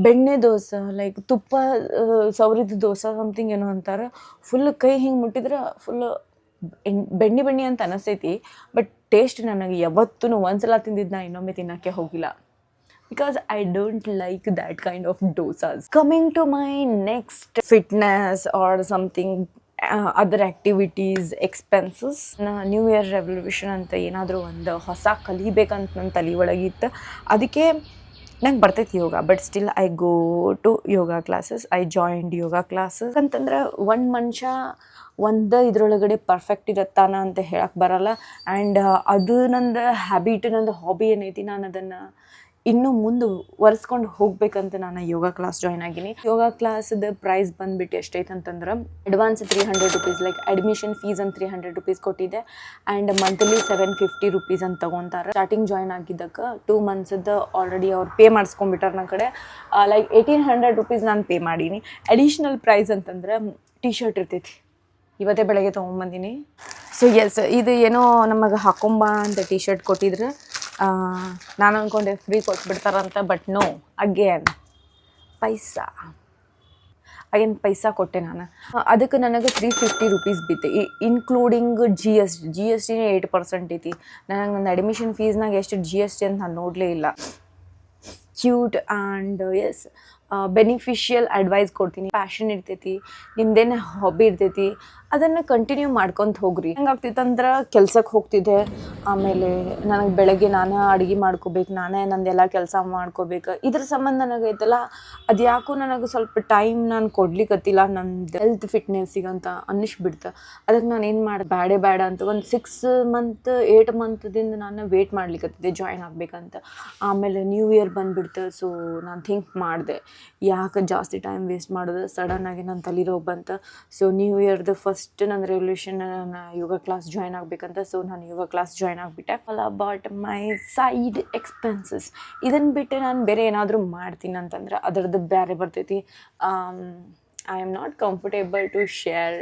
ಬೆಣ್ಣೆ ದೋಸೆ, ಲೈಕ್ ತುಪ್ಪ ಸವರಿದ ದೋಸೆ ಸಮಥಿಂಗ್ ಏನೋ ಅಂತಾರೆ. ಫುಲ್ ಕೈ ಹಿಂಗೆ ಮುಟ್ಟಿದ್ರೆ ಫುಲ್ ಬೆಣ್ಣೆ ಅಂತ ಅನಿಸ್ತೈತಿ. ಬಟ್ ಟೇಸ್ಟ್ ನನಗೆ ಯಾವತ್ತೂ ಒಂದ್ಸಲ ತಿಂದಿದ್ದು ನಾ ಇನ್ನೊಮ್ಮೆ ತಿನ್ನೋಕ್ಕೆ ಹೋಗಿಲ್ಲ, because I don't like that kind of dosas. Coming to my next fitness or something other activities expenses, new year revolution ಅಂತ ಏನಾದರೂ ಒಂದು ಹೊಸ ಕಲಿಬೇಕಂತ ನನ್ನ ತಲೆ ಒಳಗಿತ್ತು. ಅದಕ್ಕೆ ನಂಗೆ ಬರ್ತೈತಿ yoga, but still I go to yoga classes. I joined yoga classes. ಅಂತಂದ್ರೆ ಒಂದು ಮನುಷ್ಯ ಒಂದು ಇದ್ರೊಳಗಡೆ ಪರ್ಫೆಕ್ಟ್ ಇರುತ್ತಾನ ಅಂತ ಹೇಳಕ್ಕೆ ಬರಲ್ಲ. ಆ್ಯಂಡ್ ಅದು ನಂದು ಹ್ಯಾಬಿಟ್, ನಂದು ಹಾಬಿ ಏನೈತಿ, ನಾನು ಅದನ್ನು ಇನ್ನೂ ಮುಂದುವರ್ಸ್ಕೊಂಡು ಹೋಗ್ಬೇಕಂತ ನಾನು ಯೋಗ ಕ್ಲಾಸ್ ಜಾಯ್ನ್ ಆಗೀನಿ. ಯೋಗ ಕ್ಲಾಸದ ಪ್ರೈಸ್ ಬಂದುಬಿಟ್ಟು ಎಷ್ಟೈತೆ ಅಂತಂದ್ರೆ advance 300 rupees, like admission fees ಅಂತ 300 ರುಪೀಸ್ ಕೊಟ್ಟಿದ್ದೆ. ಆ್ಯಂಡ್ ಮಂತ್ಲಿ 750 ರುಪೀಸ್ ಅಂತ ತೊಗೊತಾರೆ. ಸ್ಟಾರ್ಟಿಂಗ್ ಜಾಯ್ನ್ ಆಗಿದ್ದಕ್ಕೆ 2 ಮಂತ್ಸದ್ದು ಆಲ್ರೆಡಿ ಅವ್ರು ಪೇ ಮಾಡಿಸ್ಕೊಂಡ್ಬಿಟ್ಟಾರೆ ನನ್ನ ಕಡೆ. ಲೈಕ್ 1800 ರುಪೀಸ್ ನಾನು ಪೇ ಮಾಡೀನಿ. ಅಡಿಷ್ನಲ್ ಪ್ರೈಸ್ ಅಂತಂದ್ರೆ ಟೀ ಶರ್ಟ್ ಇರ್ತೈತಿ, ಇವತ್ತೇ ಬೆಳಗ್ಗೆ ತೊಗೊಂಬಂದೀನಿ. ಸೊ ಎಸ್, ಇದು ಏನೋ ನಮಗೆ ಹಾಕೊಂಬ ಅಂತ ಟೀ ಶರ್ಟ್ ಕೊಟ್ಟಿದ್ರೆ ನಾನು ಅಂದ್ಕೊಂಡೆ ಫ್ರೀ ಕೊಟ್ಬಿಡ್ತಾರಂತ. ಬಟ್ ನೋ, ಅಗೇನ್ ಪೈಸಾ ಕೊಟ್ಟೆ ನಾನು. ಅದಕ್ಕೆ ನನಗೆ 350 ರುಪೀಸ್ ಬಿತ್ತು, ಇನ್ಕ್ಲೂಡಿಂಗ್ GSTನೇ 8% ಐತಿ. ನನಗೆ ನನ್ನ ಅಡ್ಮಿಷನ್ ಫೀಸ್ನಾಗ ಎಷ್ಟು GST ಅಂತ ನಾನು ನೋಡಲೇ ಇಲ್ಲ. Cute and yes, beneficial advice ಕೊಡ್ತೀನಿ. ಪ್ಯಾಷನ್ ಇರ್ತೈತಿ, ನಿಮ್ದೇನೇ ಹಾಬಿ ಇರ್ತೈತಿ, ಅದನ್ನು ಕಂಟಿನ್ಯೂ ಮಾಡ್ಕೊತ ಹೋಗ್ರಿ. ಹೆಂಗಾಗ್ತಿತ್ತಂದ್ರೆ ಕೆಲ್ಸಕ್ಕೆ ಹೋಗ್ತಿದ್ದೆ, ಆಮೇಲೆ ನನಗೆ ಬೆಳಗ್ಗೆ ನಾನೇ ಅಡುಗೆ ಮಾಡ್ಕೋಬೇಕು, ನಾನೇ ನಂದೆಲ್ಲ ಕೆಲಸ ಮಾಡ್ಕೋಬೇಕು. ಇದ್ರ ಸಂಬಂಧ ನನಗೈತಲ್ಲ, ಅದು ಯಾಕೋ ನನಗೆ ಸ್ವಲ್ಪ ಟೈಮ್ ನಾನು ಕೊಡ್ಲಿಕ್ಕತ್ತಿಲ್ಲ ನಂದು ಹೆಲ್ತ್ ಫಿಟ್ನೆಸ್ಸಿಗಂತ ಅನ್ನಿಸ್ಬಿಡ್ತು. ಅದಕ್ಕೆ ನಾನು ಏನು ಮಾಡಿ ಬೇಡ ಅಂತ ಒಂದು 8 ಮಂತ್ದಿಂದ ನಾನು ವೇಟ್ ಮಾಡ್ಲಿಕ್ಕತ್ತಿದ್ದೆ ಜಾಯ್ನ್ ಆಗಬೇಕಂತ. ಆಮೇಲೆ ನ್ಯೂ ಇಯರ್ ಬಂದುಬಿಡ್ತು. ಸೊ ನಾನು ಥಿಂಕ್ ಮಾಡಿದೆ, ಯಾಕೆ ಜಾಸ್ತಿ ಟೈಮ್ ವೇಸ್ಟ್ ಮಾಡೋದು, ಸಡನ್ನಾಗಿ ನನ್ನ ತಲೆರೋಗ ಬಂತು. ಸೊ ನ್ಯೂ ಇಯರ್ದು ಫಸ್ಟ್ ನನ್ನ ರೆವಲ್ಯೂಷನ್, ನಾನು ಯೋಗ ಕ್ಲಾಸ್ ಜಾಯ್ನ್ ಆಗಬೇಕಂತ. ಸೊ ನಾನು ಯೋಗ ಕ್ಲಾಸ್ ಜಾಯ್ನ್ ಆಗಿಬಿಟ್ಟೆ. ಅಲ್ಲ, ಬಟ್ ಮೈ ಸೈಡ್ ಎಕ್ಸ್ಪೆನ್ಸಸ್ ಇದನ್ನು ಬಿಟ್ಟು ನಾನು ಬೇರೆ ಏನಾದರೂ ಮಾಡ್ತೀನಿ ಅಂತಂದ್ರೆ ಅದರದ್ದು ಬೇರೆ ಬರ್ತೈತಿ. I am not comfortable to share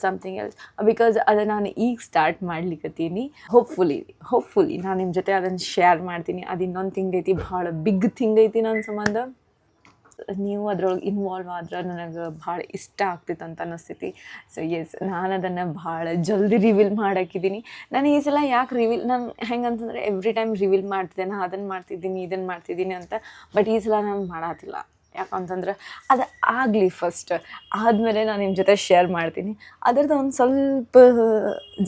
something else, because ಅದನ್ನು ನಾನು ಈಗ ಸ್ಟಾರ್ಟ್ ಮಾಡ್ಲಿಕ್ಕತ್ತೀನಿ. ಹೋಪ್ಫುಲಿ ನಾನು ನಿಮ್ಮ ಜೊತೆ ಅದನ್ನು ಶೇರ್ ಮಾಡ್ತೀನಿ. ಅದು ಇನ್ನೊಂದು ಥಿಂಗ್ ಐತಿ, ಭಾಳ ಬಿಗ್ ಥಿಂಗ್ ಐತಿ ನನ್ನ ಸಂಬಂಧ. ನೀವು ಅದ್ರೊಳಗೆ ಇನ್ವಾಲ್ವ್ ಆದ್ರೆ ನನಗೆ ಭಾಳ ಇಷ್ಟ ಆಗ್ತೈತೆ ಅಂತ ಅನ್ನಿಸ್ತೈತಿ. ಸೊ ಎಸ್, ನಾನು ಅದನ್ನು ಭಾಳ ಜಲ್ದಿ ರಿವೀಲ್ ಮಾಡಾಕಿದ್ದೀನಿ. ನಾನು ಈ ಸಲ ಯಾಕೆ ನಾನು ಹೆಂಗಂತಂದರೆ ಎವ್ರಿ ಟೈಮ್ ರಿವೀಲ್ ಮಾಡ್ತಿದ್ದೆ, ನಾನು ಅದನ್ನು ಮಾಡ್ತಿದ್ದೀನಿ ಇದನ್ನು ಮಾಡ್ತಿದ್ದೀನಿ ಅಂತ. ಬಟ್ ಈ ಸಲ ನಾನು ಮಾಡತ್ತಿಲ್ಲ, ಯಾಕಂತಂದ್ರೆ ಅದು ಆಗಲಿ ಫಸ್ಟ್, ಆದಮೇಲೆ ನಾನು ನಿಮ್ಮ ಜೊತೆ ಶೇರ್ ಮಾಡ್ತೀನಿ. ಅದರದ್ದು ಒಂದು ಸ್ವಲ್ಪ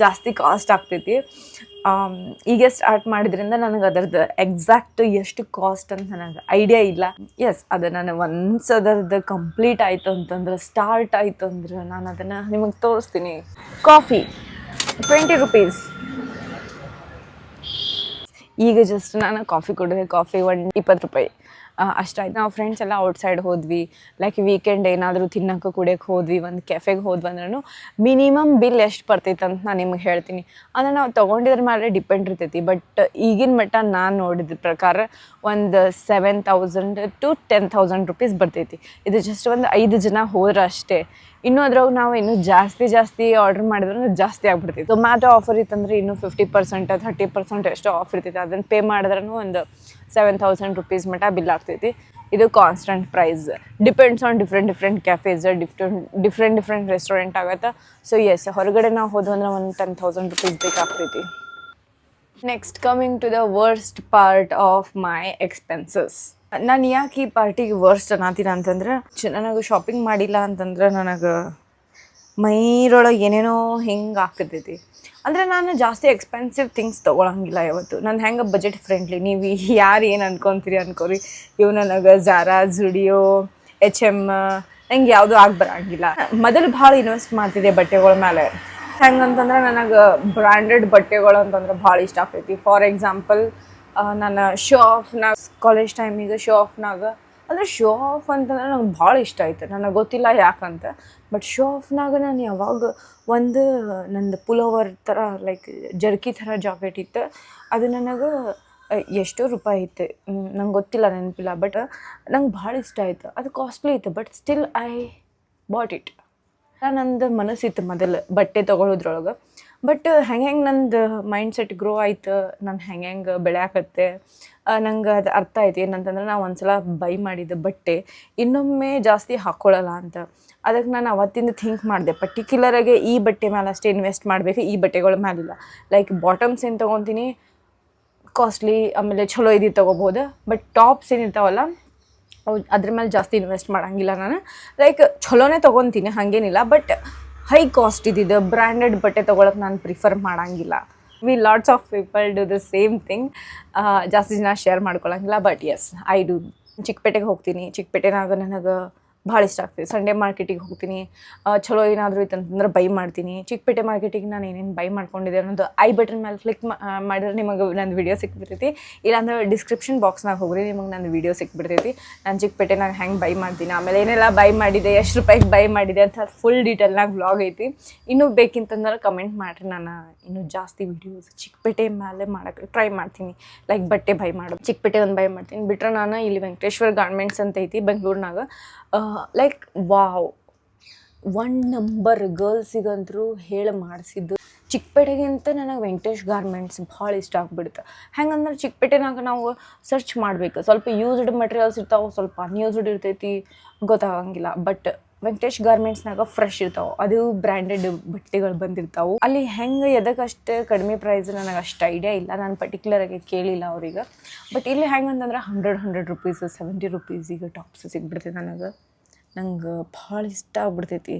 ಜಾಸ್ತಿ ಕಾಸ್ಟ್ ಆಗ್ತೈತಿ. ಈಗ ಸ್ಟಾರ್ಟ್ ಮಾಡಿದ್ರಿಂದ ನನಗೆ ಅದರದ್ದು ಎಕ್ಸಾಕ್ಟ್ ಎಷ್ಟು ಕಾಸ್ಟ್ ಅಂತ ನನಗೆ ಐಡಿಯಾ ಇಲ್ಲ. ಎಸ್, ಅದು ನಾನು ಒನ್ಸ್ ಅದರದ್ದು ಕಂಪ್ಲೀಟ್ ಆಯಿತು ಅಂತಂದ್ರೆ, ಸ್ಟಾರ್ಟ್ ಆಯಿತು ಅಂದ್ರೆ ನಾನು ಅದನ್ನು ನಿಮಗೆ ತೋರಿಸ್ತೀನಿ. Coffee 20 rupees. ಈಗ ಜಸ್ಟ್ ನಾನು ಕಾಫಿ ಕೊಡಿದೆ, ಕಾಫಿ 20 ರೂಪಾಯಿ ಅಷ್ಟಾಯ್ತು. ನಾವು ಫ್ರೆಂಡ್ಸ್ ಎಲ್ಲ ಔಟ್ಸೈಡ್ ಹೋದ್ವಿ, ಲೈಕ್ ವೀಕೆಂಡ್ ಏನಾದರೂ ತಿನ್ನೋಕೆ ಕುಡಿಯೋಕೆ ಹೋದ್ವಿ, ಒಂದು ಕೆಫೆಗೆ ಹೋದ್ವಂದ್ರೂ ಮಿನಿಮಮ್ ಬಿಲ್ ಎಷ್ಟು ಬರ್ತೈತೆ ಅಂತ ನಾನು ನಿಮ್ಗೆ ಹೇಳ್ತೀನಿ. ಅಂದರೆ ನಾವು ತೊಗೊಂಡಿದ್ರ ಮೇಲೆ ಡಿಪೆಂಡ್ ಇರ್ತೈತಿ. ಬಟ್ ಈಗಿನ ಮಟ್ಟ ನಾನು ನೋಡಿದ ಪ್ರಕಾರ ಒಂದು 7,000 to 10,000 ರುಪೀಸ್ ಬರ್ತೈತಿ. ಇದು ಜಸ್ಟ್ ಒಂದು 5 ಜನ ಹೋದ್ರೆ ಅಷ್ಟೇ. ಇನ್ನೂ ಅದ್ರಾಗ ನಾವು ಇನ್ನೂ ಜಾಸ್ತಿ ಆರ್ಡ್ರ್ ಮಾಡಿದ್ರೆ ಜಾಸ್ತಿ ಆಗ್ಬಿಡ್ತೈತಿ. ಟೊಮ್ಯಾಟೊ ಆಫರ್ ಇತ್ತಂದ್ರೆ ಇನ್ನೂ 50% 30% ಎಷ್ಟೋ ಆಫರ್ ಇರ್ತೈತಿ. ಅದನ್ನು ಪೇ ಮಾಡಿದ್ರೂ ಒಂದು 7,000 ರುಪೀಸ್ ಮಟ್ಟ ಬಿಲ್ ಆಗ್ತೈತಿ. ಇದು constant price, depends on different cafes, different restaurant ಆಗುತ್ತೆ. ಸೊ ಎಸ್, ಹೊರಗಡೆ ನಾವು ಹೋದ್ವಂದ್ರೆ ಒಂದು 10,000 ರುಪೀಸ್ ಬೇಕಾಗ್ತೈತಿ. Next, coming to the worst part of my expenses. ನಾನು ಯಾಕೆ ಈ ಪಾರ್ಟಿಗೆ ವರ್ಸ್ಟ್ ಅನ್ನತ್ತೀನಿ ಅಂತಂದ್ರೆ, ನನಗೆ ಶಾಪಿಂಗ್ ಮಾಡಿಲ್ಲ ಅಂತಂದ್ರೆ ನನಗೆ ಮೈರೊಳಗೆ ಏನೇನೋ ಹಿಂಗೆ ಆಗ್ತೈತಿ. ಅಂದರೆ ನಾನು ಜಾಸ್ತಿ ಎಕ್ಸ್ಪೆನ್ಸಿವ್ ಥಿಂಗ್ಸ್ ತೊಗೊಳಂಗಿಲ್ಲ ಯಾವತ್ತು. ನಾನು ಹೆಂಗೆ ಬಜೆಟ್ ಫ್ರೆಂಡ್ಲಿ. ನೀವು ಯಾರು ಏನು ಅನ್ಕೊತೀರಿ ಅನ್ಕೋರಿ, ಇವು ನನಗೆ ಝಾರಾ, ಜುಡಿಯೋ, H&M ನಂಗೆ ಯಾವುದೂ ಬರೋಂಗಿಲ್ಲ. ಮೊದಲು ಭಾಳ ಇನ್ವೆಸ್ಟ್ ಮಾಡ್ತಿದ್ದೆ ಬಟ್ಟೆಗಳ ಮೇಲೆ. ಹೆಂಗಂತಂದ್ರೆ ನನಗೆ ಬ್ರ್ಯಾಂಡೆಡ್ ಬಟ್ಟೆಗಳು ಅಂತಂದ್ರೆ ಭಾಳ ಇಷ್ಟ ಆಗ್ತೈತಿ. ಫಾರ್ ಎಕ್ಸಾಂಪಲ್, ನಾನು ಶೋ ಆಫ್ನಾಗ ಕಾಲೇಜ್ ಟೈಮಿಗೆ ಶೋ ಆಫ್ನಾಗ ಅಂತಂದ್ರೆ ನಂಗೆ ಭಾಳ ಇಷ್ಟ ಆಯ್ತು. ನನಗೆ ಗೊತ್ತಿಲ್ಲ ಯಾಕಂತ, ಬಟ್ ಶೋ ಆಫ್ನಾಗ ನಾನು ಯಾವಾಗ ನಂದು ಪುಲೋವರ್ ಥರ ಲೈಕ್ ಜರ್ಕಿ ಥರ ಜಾಕೆಟ್ ಇತ್ತು. ಅದು ನನಗೆ ಎಷ್ಟೋ ರೂಪಾಯಿ ಐತೆ ನಂಗೆ ಗೊತ್ತಿಲ್ಲ, ನೆನಪಿಲ್ಲ. ಬಟ್ ನಂಗೆ ಭಾಳ ಇಷ್ಟ ಆಯ್ತು. ಅದು ಕಾಸ್ಟ್ಲಿ ಇತ್ತು, but still I bought it. ನಂದು ಮನಸ್ಸಿತ್ತು ಮೊದಲು ಬಟ್ಟೆ ತೊಗೊಳೋದ್ರೊಳಗೆ. ಬಟ್ ಹೆಂಗೆ ನಂದು ಮೈಂಡ್ ಸೆಟ್ ಗ್ರೋ ಆಯ್ತು, ನಾನು ಹೆಂಗೆ ಬೆಳೆಯಾಕತ್ತೆ, ನಂಗೆ ಅದು ಅರ್ಥ ಆಯ್ತು. ಏನಂತಂದ್ರೆ ನಾವು ಒಂದ್ಸಲ ಬೈ ಮಾಡಿದ್ದೆ ಬಟ್ಟೆ ಇನ್ನೊಮ್ಮೆ ಜಾಸ್ತಿ ಹಾಕ್ಕೊಳ್ಳಲ್ಲ ಅಂತ. ಅದಕ್ಕೆ ನಾನು ಅವತ್ತಿಂದ ಥಿಂಕ್ ಮಾಡಿದೆ, ಪರ್ಟಿಕ್ಯುಲರಾಗಿ ಈ ಬಟ್ಟೆ ಮೇಲೆ ಅಷ್ಟೇ ಇನ್ವೆಸ್ಟ್ ಮಾಡಬೇಕು, ಈ ಬಟ್ಟೆಗಳ ಮೇಲಿಲ್ಲ. ಲೈಕ್ ಬಾಟಮ್ಸ್ ಏನು ತೊಗೊತೀನಿ ಕಾಸ್ಟ್ಲಿ, ಆಮೇಲೆ ಚಲೋ ಇದ್ದು ತೊಗೋಬೋದು. ಬಟ್ ಟಾಪ್ಸ್ ಏನಿರ್ತಾವಲ್ಲ ಅದ್ರ ಮೇಲೆ ಜಾಸ್ತಿ ಇನ್ವೆಸ್ಟ್ ಮಾಡೋಂಗಿಲ್ಲ ನಾನು. ಲೈಕ್ ಚಲೋನೇ ತೊಗೊತೀನಿ, ಹಾಗೇನಿಲ್ಲ. ಬಟ್ ಹೈ ಕಾಸ್ಟ್ ಇದ್ದಿದ್ದು ಬ್ರ್ಯಾಂಡೆಡ್ ಬಟ್ಟೆ ತೊಗೊಳಕ್ಕೆ ನಾನು ಪ್ರಿಫರ್ ಮಾಡೋಂಗಿಲ್ಲ. Lots of people do the same thing. ಜಾಸ್ತಿ ಜನ ಶೇರ್ ಮಾಡ್ಕೊಳಂಗಿಲ್ಲ. But yes, I do. ಚಿಕ್ಕಪೇಟೆಗೆ ಹೋಗ್ತೀನಿ. ಚಿಕ್ಕಪೇಟೆನಾಗ ನನಗೆ ಭಾಳ ಇಷ್ಟ ಆಗ್ತದೆ. ಸಂಡೇ ಮಾರ್ಕೆಟಿಗೆ ಹೋಗ್ತೀನಿ. ಚಲೋ ಏನಾದರೂ ಇತ್ತಂತಂದ್ರೆ ಬೈ ಮಾಡ್ತೀನಿ. ಚಿಕ್ಕಪೇಟೆ ಮಾರ್ಕೆಟಿಗೆ ನಾನು ಏನೇನು ಬೈ ಮಾಡ್ಕೊಂಡಿದ್ದೆ ಅನ್ನೋದು ಐ ಬಟನ್ ಮೇಲೆ ಕ್ಲಿಕ್ ಮಾಡಿದ್ರೆ ನಿಮಗೆ ನನ್ನ ವೀಡಿಯೋ ಸಿಕ್ಬಿಡ್ತೈತಿ. ಇಲ್ಲಾಂದ್ರೆ ಡಿಸ್ಕ್ರಿಪ್ಷನ್ ಬಾಕ್ಸ್ನಾಗ ಹೋಗ್ರಿ, ನಿಮಗೆ ನನ್ನ ವೀಡಿಯೋ ಸಿಕ್ಬಿಡ್ತೈತಿ. ನಾನು ಚಿಕ್ಕಪೇಟೆನಾಗ ಹೆಂಗೆ ಬೈ ಮಾಡ್ತೀನಿ, ಆಮೇಲೆ ಏನೆಲ್ಲ ಬೈ ಮಾಡಿದೆ, ಎಷ್ಟು ರೂಪಾಯಿಗೆ ಬೈ ಮಾಡಿದೆ ಅಂತ ಫುಲ್ ಡೀಟೇಲ್ನಾಗ ವ್ಲಾಗ್ ಐತಿ. ಇನ್ನೂ ಬೇಕಿಂತಂದ್ರೆ ಕಮೆಂಟ್ ಮಾಡಿರಿ, ನಾನು ಇನ್ನೂ ಜಾಸ್ತಿ ವೀಡಿಯೋಸ್ ಚಿಕ್ಕಪೇಟೆ ಮೇಲೆ ಮಾಡೋಕ್ಕೆ ಟ್ರೈ ಮಾಡ್ತೀನಿ. ಲೈಕ್ ಬಟ್ಟೆ ಬೈ ಮಾಡೋದು, ಚಿಕ್ಕಪೇಟೆ ಒಂದು ಬೈ ಮಾಡ್ತೀನಿ. ಬಿಟ್ಟರೆ ನಾನು ಇಲ್ಲಿ ವೆಂಕಟೇಶ್ವರ ಗಾರ್ಮೆಂಟ್ಸ್ ಅಂತ ಐತಿ ಬೆಂಗಳೂರಿನಾಗ. ಲೈಕ್ ವಾವ್, 1 ನಂಬರ್ ಗರ್ಲ್ಸಿಗಂತರೂ ಹೇಳಿ ಮಾಡಿಸಿದ್ದು. ಚಿಕ್ಕಪೇಟೆಗಿಂತ ನನಗೆ ವೆಂಕಟೇಶ್ ಗಾರ್ಮೆಂಟ್ಸ್ ಭಾಳ ಇಷ್ಟ ಆಗ್ಬಿಡುತ್ತೆ. ಹೆಂಗಂದ್ರೆ ಚಿಕ್ಕಪೇಟೆನಾಗ ನಾವು ಸರ್ಚ್ ಮಾಡಬೇಕು, ಸ್ವಲ್ಪ ಯೂಸ್ಡ್ ಮಟೀರಿಯಲ್ಸ್ ಇರ್ತಾವೆ, ಸ್ವಲ್ಪ ಅನ್ಯೂಸ್ಡ್ ಇರ್ತೈತಿ, ಗೊತ್ತಾಗಂಗಿಲ್ಲ. ಬಟ್ ವೆಂಕಟೇಶ್ ಗಾರ್ಮೆಂಟ್ಸ್ನಾಗ ಫ್ರೆಶ್ ಇರ್ತಾವೆ, ಅದು ಬ್ರ್ಯಾಂಡೆಡ್ ಬಟ್ಟೆಗಳು ಬಂದಿರ್ತಾವೆ. ಅಲ್ಲಿ ಹೆಂಗೆ ಎದಕ್ಕಷ್ಟು ಕಡಿಮೆ ಪ್ರೈಸ್ ನನಗೆ ಅಷ್ಟು ಐಡಿಯಾ ಇಲ್ಲ, ನಾನು ಪರ್ಟಿಕ್ಯುಲರಾಗಿ ಕೇಳಿಲ್ಲ ಅವ್ರಿಗೆ. ಬಟ್ ಇಲ್ಲಿ ಹೆಂಗಂತಂದ್ರೆ 100 ರೂಪೀಸ್, 70 ರೂಪೀಸಿಗೆ ಟಾಪ್ಸ್ ಸಿಗ್ಬಿಡ್ತೈತೆ. ನಂಗೆ ಭಾಳ ಇಷ್ಟ ಆಗ್ಬಿಡ್ತೈತಿ.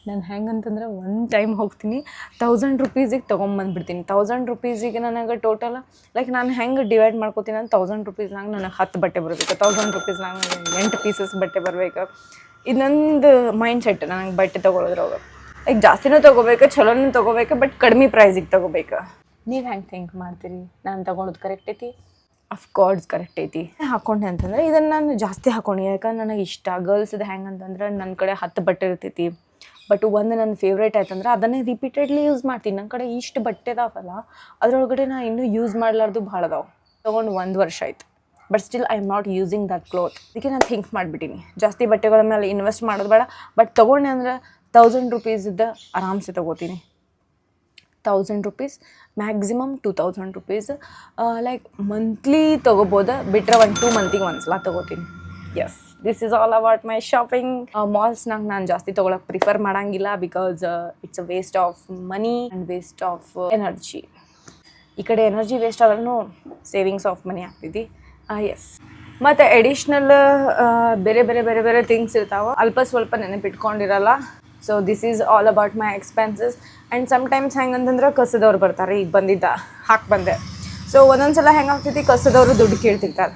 ನಾನು ಹೆಂಗಂತಂದ್ರೆ ಒನ್ ಟೈಮ್ ಹೋಗ್ತೀನಿ, 1000 ರೂಪೀಸಿಗೆ ತೊಗೊಂಬಂದ್ಬಿಡ್ತೀನಿ. 1000 ರೂಪೀಸಿಗೆ ನನಗೆ ಟೋಟಲ್ ಲೈಕ್ ನಾನು ಹೆಂಗೆ ಡಿವೈಡ್ ಮಾಡ್ಕೋತೀನಿ ಅಂತ 1000 ರೂಪೀಸ್ನಾಗ ನನಗೆ 10 ಬಟ್ಟೆ ಬರಬೇಕು, 1000 ರೂಪೀಸ್ನಾಗ ನನಗೆ 8 ಪೀಸಸ್ ಬಟ್ಟೆ ಬರಬೇಕು. ಇದೊಂದು ಮೈಂಡ್ ಸೆಟ್ ನನಗೆ ಬಟ್ಟೆ ತೊಗೊಳೋದ್ರೊಳಗೆ. ಲೈಕ್ ಜಾಸ್ತಿನೂ ತೊಗೋಬೇಕು, ಚಲೋನೂ ತೊಗೋಬೇಕು, ಬಟ್ ಕಡಿಮೆ ಪ್ರೈಸಿಗೆ ತೊಗೋಬೇಕು. ನೀವು ಹೆಂಗೆ ಥಿಂಕ್ ಮಾಡ್ತೀರಿ? ನಾನು ತೊಗೊಳೋದು ಕರೆಕ್ಟ್ ಐತಿ? ಅಫ್ಕೋರ್ಸ್ ಕರೆಕ್ಟ್ ಐತಿ. ಹಾಕ್ಕೊಂಡೆ ಅಂತಂದರೆ ಇದನ್ನು ನಾನು ಜಾಸ್ತಿ ಹಾಕ್ಕೊಂಡು, ಯಾಕಂದ್ರೆ ನನಗೆ ಇಷ್ಟ. ಗರ್ಲ್ಸ್ದು ಹೆಂಗೆ ಅಂತಂದ್ರೆ ನನ್ನ ಕಡೆ 10 ಬಟ್ಟೆ ಇರ್ತೈತಿ, ಬಟ್ ಒಂದು ನನ್ನ ಫೇವ್ರೇಟ್ ಆಯ್ತಂದ್ರೆ ಅದನ್ನೇ ರಿಪೀಟೆಡ್ಲಿ ಯೂಸ್ ಮಾಡ್ತೀನಿ. ನನ್ನ ಕಡೆ ಇಷ್ಟು ಬಟ್ಟೆ ಅದಾವಲ್ಲ, ಅದರೊಳಗಡೆ ನಾನು ಇನ್ನೂ ಯೂಸ್ ಮಾಡಲಾರ್ದು ಭಾಳ ಅದಾವೆ. ತೊಗೊಂಡು 1 ವರ್ಷ ಆಯ್ತು, but still I am not using that cloth. ಅದಕ್ಕೆ ನಾನು ಥಿಂಕ್ ಮಾಡಿಬಿಟ್ಟಿನಿ, ಜಾಸ್ತಿ ಬಟ್ಟೆಗಳ ಮೇಲೆ ಇನ್ವೆಸ್ಟ್ ಮಾಡೋದು ಬೇಡ. ಬಟ್ ತೊಗೊಂಡೆ ಅಂದ್ರೆ 1000 ರೂಪೀಸಿದ್ದು ಆರಾಮ್ಸೆ ತೊಗೋತೀನಿ. 1000 rupees, maximum 2000 rupees. Like monthly ತೊಗೋಬೋದು, ಬಿಟ್ಟರೆ 1-2 ಮಂತಿಗೆ ಒಂದ್ಸಲ ತೊಗೋತೀನಿ. Yes, this is all about my shopping. ಮಾಲ್ಸ್ನಾಗ ನಾನು ಜಾಸ್ತಿ ತೊಗೊಳಕ್ಕೆ ಪ್ರಿಫರ್ ಮಾಡೋಂಗಿಲ್ಲ, because it's a waste of money and waste of energy. ಈ ಕಡೆ ಎನರ್ಜಿ ವೇಸ್ಟ್ ಆದ್ರೂ ಸೇವಿಂಗ್ಸ್ ಆಫ್ ಮನಿ ಆಗ್ತೈತಿ. ಎಸ್, ಮತ್ತು ಎಡಿಷ್ನಲ್ ಬೇರೆ ಬೇರೆ ಬೇರೆ ಬೇರೆ ಥಿಂಗ್ಸ್ ಇರ್ತಾವೆ, ಅಲ್ಪ ಸ್ವಲ್ಪ ನೆನಪಿಟ್ಕೊಂಡಿರಲ್ಲ. So this is all about my expenses. And sometimes ಹೆಂಗಂತಂದ್ರೆ ಕಸದವ್ರು ಬರ್ತಾರೆ, ಈಗ ಬಂದಿದ್ದ ಹಾಕಿ ಬಂದೆ. ಸೊ ಒಂದೊಂದು ಸಲ ಹೆಂಗಾಗ್ತೈತಿ, ಕಸದವರು ದುಡ್ಡು ಕೇಳ್ತಿರ್ತಾರೆ,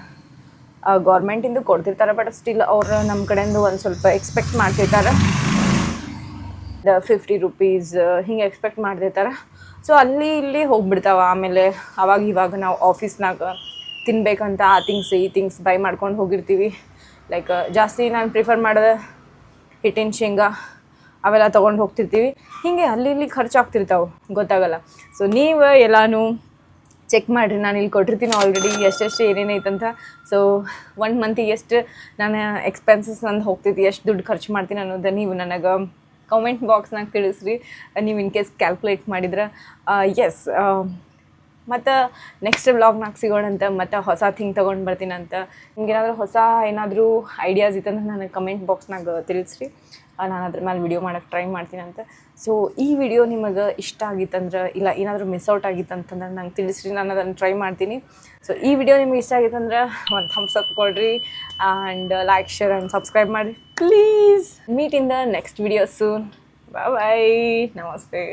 ಗೌರ್ಮೆಂಟಿಂದ ಕೊಡ್ತಿರ್ತಾರೆ, ಬಟ್ ಸ್ಟಿಲ್ ಅವರು ನಮ್ಮ ಕಡೆಯಿಂದ ಒಂದು ಸ್ವಲ್ಪ ಎಕ್ಸ್ಪೆಕ್ಟ್ ಮಾಡ್ತಿರ್ತಾರೆ. 50 ರೂಪೀಸ್ ಹಿಂಗೆ ಎಕ್ಸ್ಪೆಕ್ಟ್ ಮಾಡ್ತಿರ್ತಾರೆ. ಸೊ ಅಲ್ಲಿ ಇಲ್ಲಿ ಹೋಗ್ಬಿಡ್ತಾವೆ. ಆಮೇಲೆ ಅವಾಗ ಇವಾಗ ನಾವು ಆಫೀಸ್ನಾಗ ತಿನ್ಬೇಕಂತ ಆ ಥಿಂಗ್ಸ್ ಈ ಥಿಂಗ್ಸ್ ಬೈ ಮಾಡ್ಕೊಂಡು ಹೋಗಿರ್ತೀವಿ. ಲೈಕ್ ಜಾಸ್ತಿ ನಾನು ಪ್ರಿಫರ್ ಮಾಡೋದು ಹಿಟ್ಟಿನ ಶೇಂಗಾ ಅವೆಲ್ಲ ತೊಗೊಂಡು ಹೋಗ್ತಿರ್ತೀವಿ. ಹೀಗೆ ಅಲ್ಲಿ ಇಲ್ಲಿ ಖರ್ಚಾಗ್ತಿರ್ತಾವೆ, ಗೊತ್ತಾಗಲ್ಲ. ಸೊ ನೀವು ಎಲ್ಲನೂ ಚೆಕ್ ಮಾಡಿರಿ, ನಾನು ಇಲ್ಲಿ ಕೊಟ್ಟಿರ್ತೀನಿ ಆಲ್ರೆಡಿ ಎಷ್ಟೆಷ್ಟು ಏನೇನೈತಂತ. ಸೊ 1 ಮಂತಿಗೆ ಎಷ್ಟು ನಾನು ಎಕ್ಸ್ಪೆನ್ಸಸ್ ನಂದು ಹೋಗ್ತೈತಿ, ಎಷ್ಟು ದುಡ್ಡು ಖರ್ಚು ಮಾಡ್ತೀನಿ ಅನ್ನೋದು ನೀವು ನನಗೆ ಕಮೆಂಟ್ ಬಾಕ್ಸ್ನಾಗ ತಿಳಿಸ್ರಿ, ನೀವು ಇನ್ ಕೇಸ್ ಕ್ಯಾಲ್ಕುಲೇಟ್ ಮಾಡಿದ್ರೆ. ಎಸ್, ಮತ್ತು ನೆಕ್ಸ್ಟ್ ವ್ಲಾಗ್ನಾಗ ಸಿಗೋಣಂತ, ಮತ್ತು ಹೊಸ ಥಿಂಗ್ ತೊಗೊಂಡು ಬರ್ತೀನಂತ. ನಿಮ್ಗೇನಾದರೂ ಹೊಸ ಏನಾದರೂ ಐಡಿಯಾಸ್ ಇತ್ತಂದ್ರೆ ನನಗೆ ಕಮೆಂಟ್ ಬಾಕ್ಸ್ನಾಗ ತಿಳಿಸ್ರಿ, ನಾನು ಅದ್ರ ಮೇಲೆ ವಿಡಿಯೋ ಮಾಡೋಕ್ಕೆ ಟ್ರೈ ಮಾಡ್ತೀನಂತ. ಸೊ ಈ ವಿಡಿಯೋ ನಿಮಗೆ ಇಷ್ಟ ಆಗಿತ್ತಂದ್ರೆ, ಇಲ್ಲ ಏನಾದರೂ ಮಿಸ್ ಔಟ್ ಆಗಿತ್ತಂತಂದ್ರೆ ನಂಗೆ ತಿಳಿಸ್ರಿ, ನಾನು ಅದನ್ನು ಟ್ರೈ ಮಾಡ್ತೀನಿ. ಸೊ ಈ ವಿಡಿಯೋ ನಿಮಗೆ ಇಷ್ಟ ಆಗಿತ್ತಂದ್ರೆ ಒಂದು ಥಮ್ಸ್ ಅಪ್ ಕೊಡ್ರಿ, and like, share and subscribe ಮಾಡಿರಿ please. Meet in the next video soon. Bye, ನಮಸ್ತೆ.